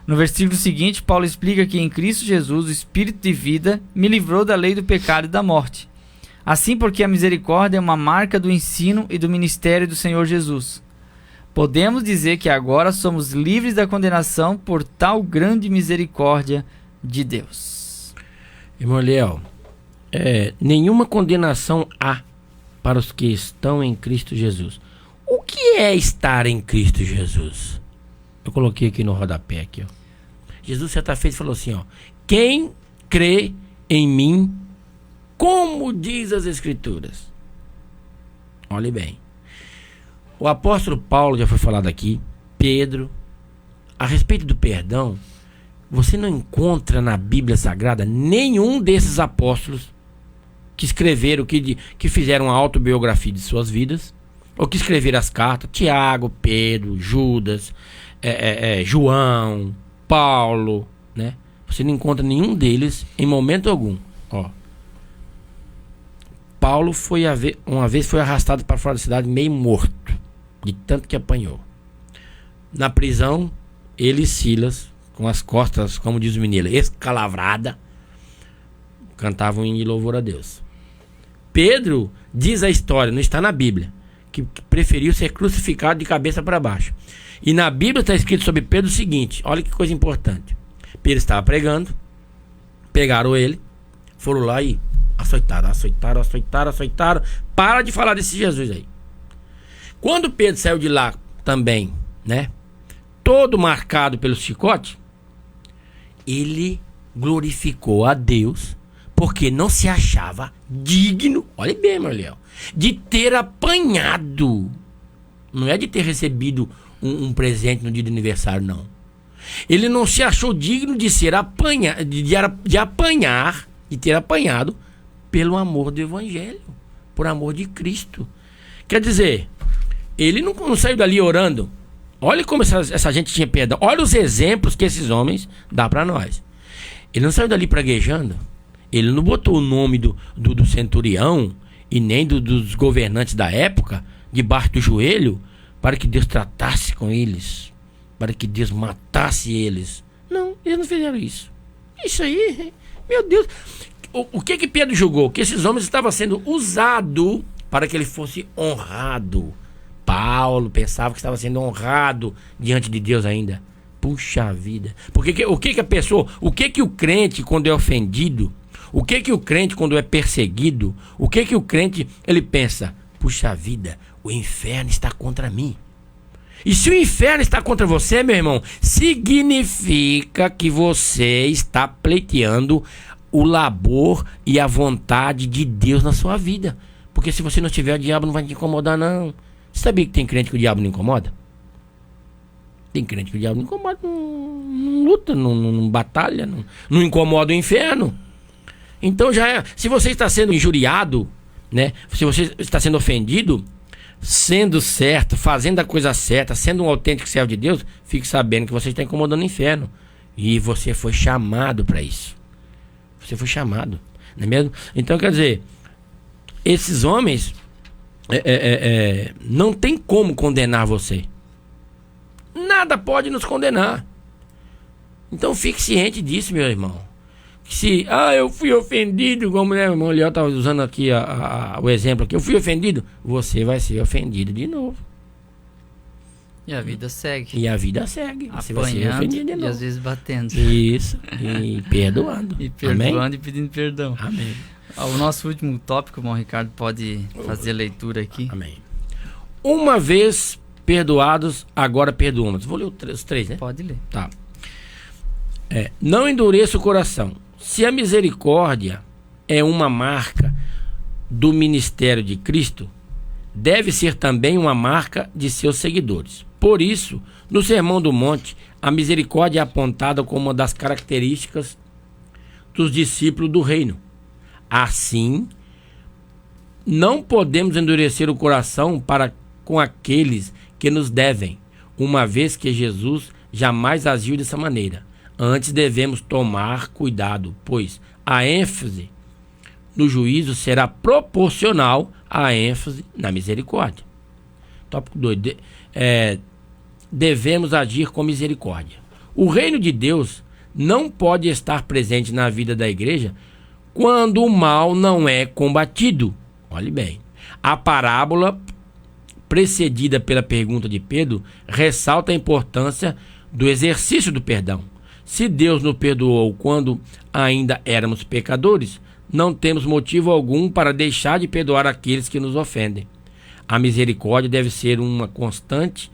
No versículo seguinte, Paulo explica que em Cristo Jesus, o Espírito de vida me livrou da lei do pecado e da morte. Assim, porque a misericórdia é uma marca do ensino e do ministério do Senhor Jesus. Podemos dizer que agora somos livres da condenação por tal grande misericórdia de Deus. Irmão Léo, nenhuma condenação há para os que estão em Cristo Jesus. O que é estar em Cristo Jesus? Eu coloquei aqui no rodapé aqui, ó. Jesus certa feita falou assim, ó: quem crê em mim, como diz as Escrituras. Olhe bem. O apóstolo Paulo já foi falado aqui, Pedro. A respeito do perdão, você não encontra na Bíblia Sagrada nenhum desses apóstolos que escreveram, que fizeram uma autobiografia de suas vidas, ou que escreveram as cartas. Tiago, Pedro, Judas, João, Paulo, né? Você não encontra nenhum deles em momento algum. Ó, Paulo uma vez foi arrastado para fora da cidade meio morto, de tanto que apanhou. Na prisão, ele e Silas, com as costas, como diz o mineiro, escalavrada, cantavam em louvor a Deus. Pedro, diz a história, não está na Bíblia, que preferiu ser crucificado de cabeça para baixo. E na Bíblia está escrito sobre Pedro o seguinte: olha que coisa importante. Pedro estava pregando, pegaram ele, foram lá e açoitaram. Para de falar desse Jesus aí. Quando Pedro saiu de lá também, né, todo marcado pelo chicote, ele glorificou a Deus porque não se achava digno, olha bem, meu Léo, de ter apanhado. Não é de ter recebido um presente no dia do aniversário, não. Ele não se achou digno de ser de apanhar, de ter apanhado pelo amor do Evangelho, por amor de Cristo. Quer dizer, ele não saiu dali orando. Olha como essa gente tinha perdão. Olha os exemplos que esses homens dão para nós. Ele não saiu dali praguejando. Ele não botou o nome do centurião e nem dos governantes da época debaixo do joelho para que Deus tratasse com eles, para que Deus matasse eles. Não, eles não fizeram isso. Isso aí, meu Deus. O que Pedro julgou? Que esses homens estavam sendo usados para que ele fosse honrado. Paulo pensava que estava sendo honrado diante de Deus ainda. Puxa vida. Porque o que a pessoa, o que o crente quando é ofendido, o que o crente quando é perseguido, o que o crente, ele pensa, puxa vida, o inferno está contra mim. E se o inferno está contra você, meu irmão, significa que você está pleiteando o labor e a vontade de Deus na sua vida. Porque se você não tiver, o diabo não vai te incomodar, não. Você sabia que tem crente que o diabo não incomoda? Tem crente que o diabo não incomoda, não luta, não batalha, não incomoda o inferno. Então já é, se você está sendo injuriado, né? Se você está sendo ofendido, sendo certo, fazendo a coisa certa, sendo um autêntico servo de Deus, fique sabendo que você está incomodando o inferno. E você foi chamado para isso. Você foi chamado, não é mesmo? Então quer dizer, esses homens não tem como condenar você. Nada pode nos condenar. Então fique ciente disso, meu irmão. Se eu fui ofendido, como né, o irmão Léo está usando aqui o exemplo aqui, eu fui ofendido, você vai ser ofendido de novo. E a vida segue. E a vida segue. Você vai ser Apanhando ofendido de novo. e às vezes batendo. Isso. E perdoando. E perdoando. Amém? E pedindo perdão. Amém. O nosso último tópico, o irmão Ricardo pode fazer a leitura aqui. Amém. Uma vez perdoados, agora perdoamos. Vou ler os três, né? Pode ler. Tá. Não endureça o coração. Se a misericórdia é uma marca do ministério de Cristo, deve ser também uma marca de seus seguidores. Por isso, no Sermão do Monte, a misericórdia é apontada como uma das características dos discípulos do reino. Assim, não podemos endurecer o coração para com aqueles que nos devem, uma vez que Jesus jamais agiu dessa maneira. Antes devemos tomar cuidado, pois a ênfase no juízo será proporcional à ênfase na misericórdia. Tópico 2. Devemos agir com misericórdia. O reino de Deus não pode estar presente na vida da igreja quando o mal não é combatido. Olhe bem. A parábola precedida pela pergunta de Pedro ressalta a importância do exercício do perdão. Se Deus nos perdoou quando ainda éramos pecadores, não temos motivo algum para deixar de perdoar aqueles que nos ofendem. A misericórdia deve ser uma constante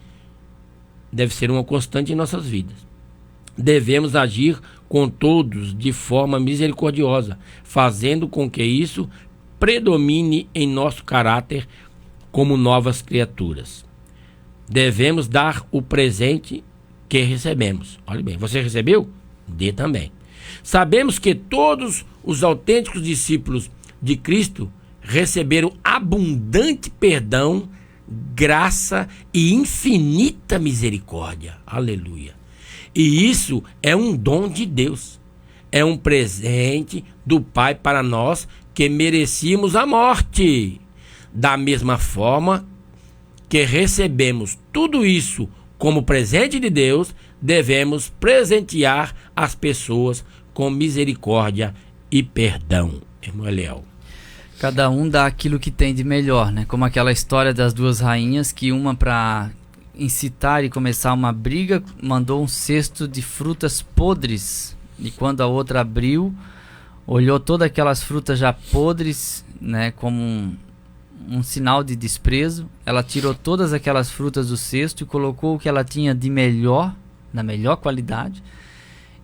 em nossas vidas. Devemos agir com todos de forma misericordiosa, fazendo com que isso predomine em nosso caráter como novas criaturas. Devemos dar o presente que recebemos. Olha bem, você recebeu? Dê também. Sabemos que todos os autênticos discípulos de Cristo receberam abundante perdão, graça e infinita misericórdia. Aleluia. E isso é um dom de Deus. É um presente do Pai para nós que merecíamos a morte. Da mesma forma que recebemos tudo isso como presente de Deus, devemos presentear as pessoas com misericórdia e perdão. Irmão Léo. Cada um dá aquilo que tem de melhor, né? Como aquela história das duas rainhas, que uma, para incitar e começar uma briga, mandou um cesto de frutas podres. E quando a outra abriu, olhou todas aquelas frutas já podres, né, como um sinal de desprezo. Ela tirou todas aquelas frutas do cesto e colocou o que ela tinha de melhor, na melhor qualidade,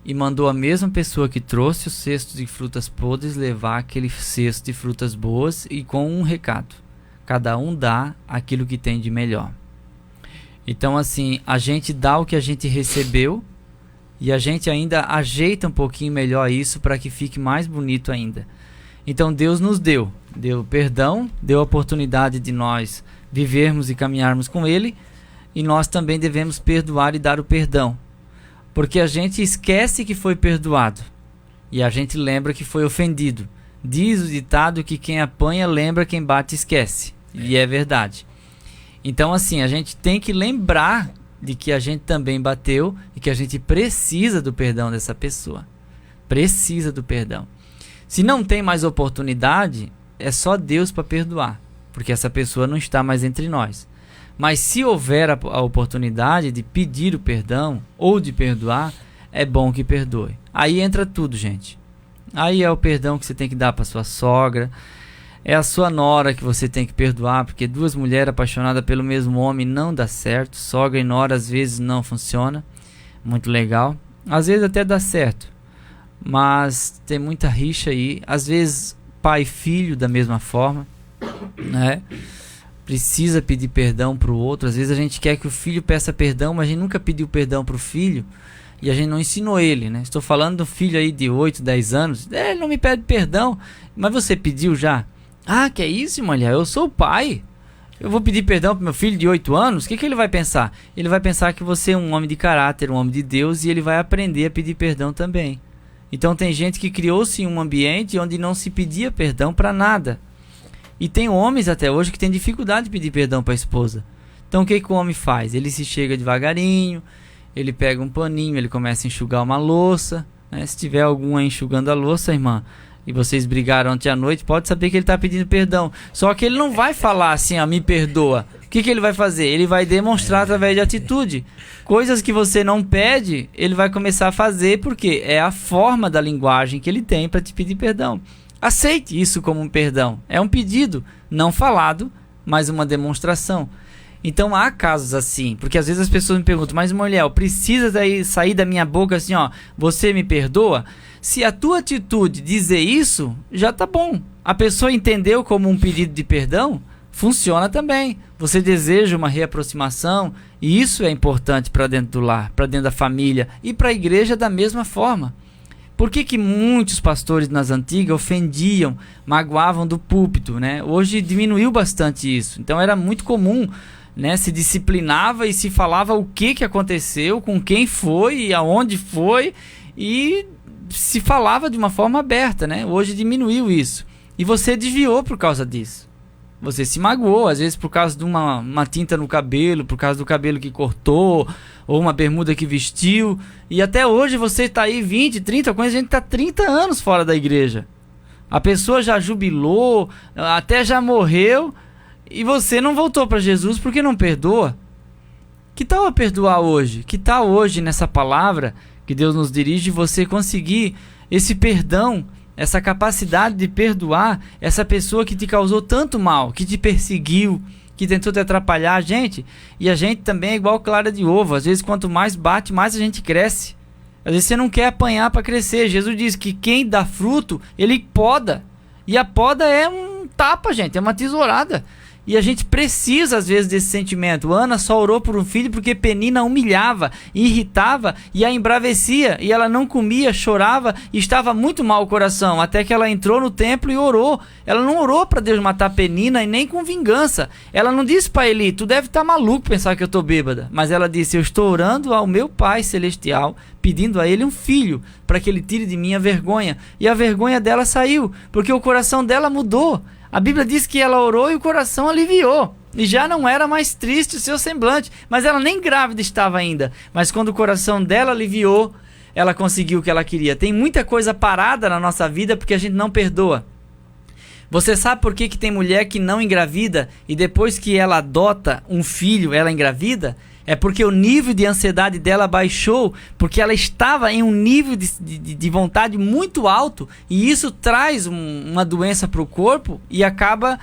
e mandou a mesma pessoa que trouxe o cesto de frutas podres levar aquele cesto de frutas boas e com um recado: cada um dá aquilo que tem de melhor. Então assim, a gente dá o que a gente recebeu e a gente ainda ajeita um pouquinho melhor isso para que fique mais bonito ainda. Então Deus nos deu perdão, deu a oportunidade de nós vivermos e caminharmos com Ele, e nós também devemos perdoar e dar o perdão. Porque a gente esquece que foi perdoado e a gente lembra que foi ofendido. Diz o ditado que quem apanha lembra, quem bate esquece. E é verdade. Então assim, a gente tem que lembrar de que a gente também bateu e que a gente precisa do perdão dessa pessoa. Precisa do perdão. Se não tem mais oportunidade, é só Deus para perdoar, porque essa pessoa não está mais entre nós. Mas se houver a oportunidade de pedir o perdão ou de perdoar, é bom que perdoe. Aí entra tudo, gente. Aí é o perdão que você tem que dar para sua sogra, é a sua nora que você tem que perdoar, porque duas mulheres apaixonadas pelo mesmo homem não dá certo. Sogra e nora às vezes não funciona muito legal. Às vezes até dá certo, mas tem muita rixa aí. Às vezes pai e filho da mesma forma, né? Precisa pedir perdão para o outro. Às vezes a gente quer que o filho peça perdão, mas a gente nunca pediu perdão para o filho e a gente não ensinou ele, né? Estou falando do filho aí de 8, 10 anos. Ele não me pede perdão, mas você pediu já? Ah, que é isso, mulher? Eu sou o pai. Eu vou pedir perdão para meu filho de 8 anos? O que ele vai pensar? Ele vai pensar que você é um homem de caráter, um homem de Deus, e ele vai aprender a pedir perdão também. Então tem gente que criou-se em um ambiente onde não se pedia perdão para nada. E tem homens até hoje que têm dificuldade de pedir perdão para a esposa. Então o que o homem faz? Ele se chega devagarinho, ele pega um paninho, ele começa a enxugar uma louça, né? Se tiver algum aí enxugando a louça, irmã, e vocês brigaram ontem à noite, pode saber que ele está pedindo perdão. Só que ele não vai falar assim, me perdoa. O que ele vai fazer? Ele vai demonstrar através de atitude. Coisas que você não pede, ele vai começar a fazer, porque é a forma da linguagem que ele tem para te pedir perdão. Aceite isso como um perdão. É um pedido, não falado, mas uma demonstração. Então há casos assim, porque às vezes as pessoas me perguntam: mas mulher, precisa sair da minha boca assim, você me perdoa? Se a tua atitude dizer isso, já tá bom. A pessoa entendeu como um pedido de perdão, funciona também. Você deseja uma reaproximação, e isso é importante para dentro do lar, para dentro da família e para a igreja da mesma forma. Por que muitos pastores nas antigas ofendiam, magoavam do púlpito, né? Hoje diminuiu bastante isso. Então era muito comum, né? Se disciplinava e se falava o que aconteceu, com quem foi e aonde foi, e se falava de uma forma aberta, né? Hoje diminuiu isso. E você desviou por causa disso. Você se magoou, às vezes por causa de uma tinta no cabelo, por causa do cabelo que cortou, ou uma bermuda que vestiu. E até hoje você está aí 20, 30, quando a gente está 30 anos fora da igreja. A pessoa já jubilou, até já morreu, e você não voltou para Jesus porque não perdoa. Que tal a perdoar hoje? Que tal hoje, nessa palavra que Deus nos dirige, você conseguir esse perdão, essa capacidade de perdoar essa pessoa que te causou tanto mal, que te perseguiu, que tentou te atrapalhar, gente? E a gente também é igual clara de ovo. Às vezes quanto mais bate, mais a gente cresce. Às vezes você não quer apanhar para crescer. Jesus diz que quem dá fruto, ele poda. E a poda é um tapa, gente, é uma tesourada. E a gente precisa às vezes desse sentimento. Ana só orou por um filho porque Penina humilhava, irritava e a embravecia. E ela não comia, chorava e estava muito mal o coração. Até que ela entrou no templo e orou. Ela não orou para Deus matar Penina e nem com vingança. Ela não disse para Eli: tu deve estar maluco pensar que eu estou bêbada. Mas ela disse: eu estou orando ao meu Pai Celestial, pedindo a ele um filho, para que ele tire de mim a vergonha. E a vergonha dela saiu, porque o coração dela mudou. A Bíblia diz que ela orou e o coração aliviou. E já não era mais triste o seu semblante. Mas ela nem grávida estava ainda. Mas quando o coração dela aliviou, ela conseguiu o que ela queria. Tem muita coisa parada na nossa vida porque a gente não perdoa. Você sabe por que tem mulher que não engravida e depois que ela adota um filho, ela engravida? É porque o nível de ansiedade dela baixou, porque ela estava em um nível de vontade muito alto, e isso traz uma doença para o corpo e acaba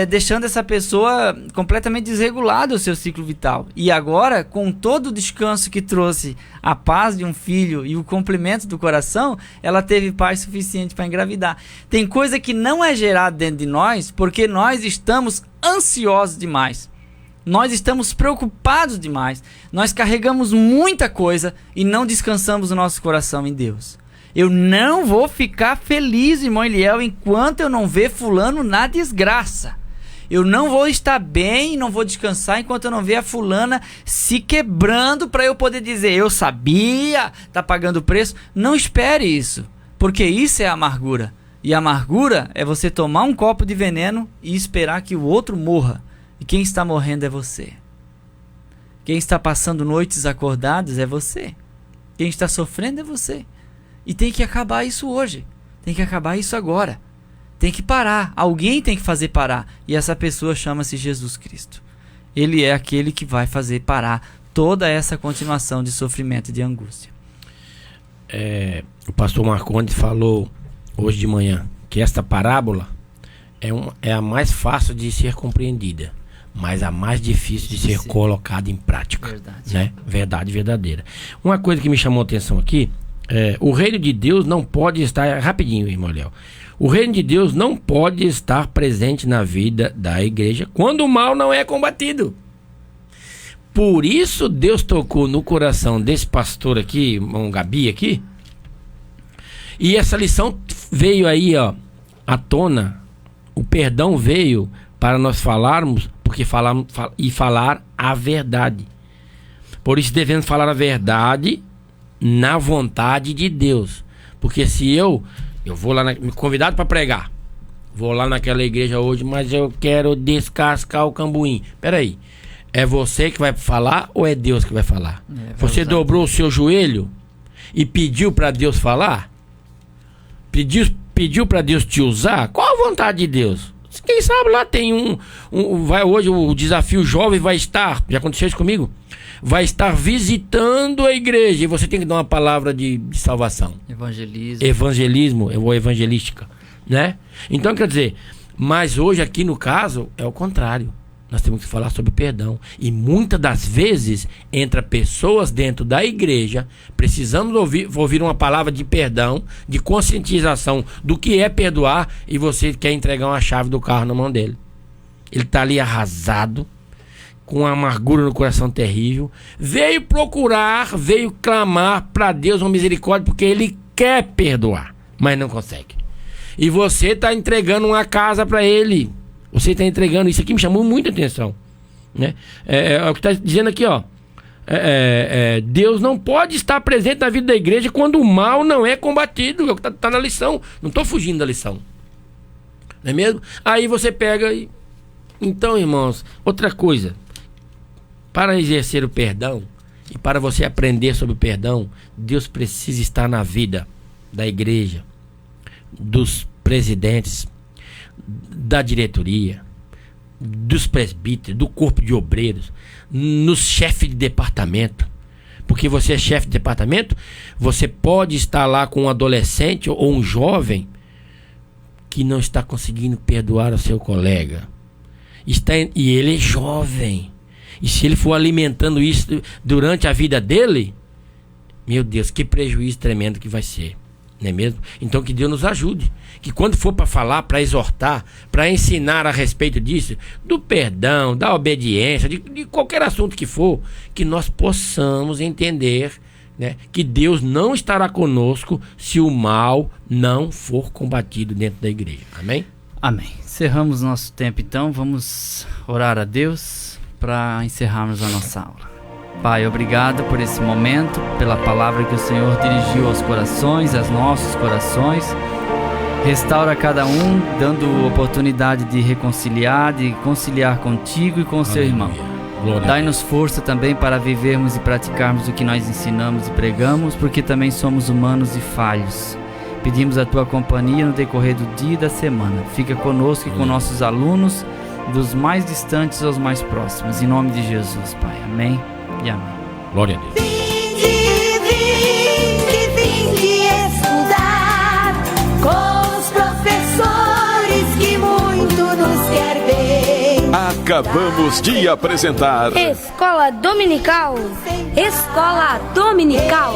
deixando essa pessoa completamente desregulada o seu ciclo vital. E agora, com todo o descanso que trouxe a paz de um filho e o complemento do coração, ela teve paz suficiente para engravidar. Tem coisa que não é gerada dentro de nós porque nós estamos ansiosos demais. Nós estamos preocupados demais. Nós carregamos muita coisa e não descansamos o nosso coração em Deus. Eu não vou ficar feliz, irmão Eliel, enquanto eu não ver fulano na desgraça. Eu não vou estar bem, não vou descansar enquanto eu não ver a fulana se quebrando para eu poder dizer, eu sabia, tá pagando o preço. Não espere isso, porque isso é amargura. E amargura é você tomar um copo de veneno e esperar que o outro morra. E quem está morrendo é você. Quem está passando noites acordadas é você. Quem está sofrendo é você. E tem que acabar isso hoje. Tem que acabar isso agora. Tem que parar. Alguém tem que fazer parar. E essa pessoa chama-se Jesus Cristo. Ele é aquele que vai fazer parar toda essa continuação de sofrimento e de angústia. O pastor Marcondes falou hoje de manhã que esta parábola é a mais fácil de ser compreendida, mas a mais difícil de ser colocada em prática. Verdade. Né? Verdade verdadeira. Uma coisa que me chamou a atenção aqui, o reino de Deus não pode estar... Rapidinho, irmão Léo. O reino de Deus não pode estar presente na vida da igreja quando o mal não é combatido. Por isso Deus tocou no coração desse pastor aqui, irmão Gabi aqui, e essa lição veio aí, ó, à tona. O perdão veio para nós falarmos, porque falar a verdade. Por isso devemos falar a verdade na vontade de Deus. Porque se eu vou lá, me convidado para pregar, vou lá naquela igreja hoje, mas eu quero descascar o cambuim. Peraí, é você que vai falar ou é Deus que vai falar? Você dobrou o seu joelho e pediu para Deus falar? Pediu para Deus te usar? Qual a vontade de Deus? Quem sabe lá tem vai hoje o desafio jovem vai estar, já aconteceu isso comigo, vai estar visitando a igreja e você tem que dar uma palavra de salvação. Evangelismo ou evangelística, né? Então quer dizer, mas hoje aqui no caso é o contrário. Nós temos que falar sobre perdão. E muitas das vezes, entra pessoas dentro da igreja, precisamos ouvir uma palavra de perdão, de conscientização do que é perdoar, e você quer entregar uma chave do carro na mão dele. Ele está ali arrasado, com uma amargura no coração terrível, veio clamar para Deus uma misericórdia, porque ele quer perdoar, mas não consegue. E você está entregando uma casa para ele. Você está entregando, isso aqui me chamou muita atenção, né? É o que está dizendo aqui, ó. Deus não pode estar presente na vida da igreja quando o mal não é combatido. É o que está na lição. Não estou fugindo da lição, não é mesmo? Aí você pega e... Então, irmãos, outra coisa, para exercer o perdão e para você aprender sobre o perdão, Deus precisa estar na vida da igreja, dos presidentes, da diretoria, dos presbíteros, do corpo de obreiros, nos chefes de departamento. Porque você é chefe de departamento, você pode estar lá com um adolescente ou um jovem que não está conseguindo perdoar o seu colega. E ele é jovem. E se ele for alimentando isso durante a vida dele, meu Deus, que prejuízo tremendo que vai ser. Não é mesmo? Então que Deus nos ajude, que quando for para falar, para exortar, para ensinar a respeito disso, do perdão, da obediência, de qualquer assunto que for, que nós possamos entender, né, que Deus não estará conosco se o mal não for combatido dentro da igreja. Amém? Amém. Encerramos nosso tempo então, vamos orar a Deus para encerrarmos a nossa aula. Pai, obrigado por esse momento, pela palavra que o Senhor dirigiu aos corações, aos nossos corações. Restaura cada um, dando oportunidade de reconciliar, de conciliar contigo e com o seu irmão. Dai-nos força também para vivermos e praticarmos o que nós ensinamos e pregamos, porque também somos humanos e falhos. Pedimos a tua companhia no decorrer do dia e da semana. Fica conosco e com nossos alunos, dos mais distantes aos mais próximos. Em nome de Jesus, Pai. Amém. E amém. Glória a Deus. Vinde estudar com os professores que muito nos quer ver. Acabamos de apresentar Escola Dominical. Escola Dominical.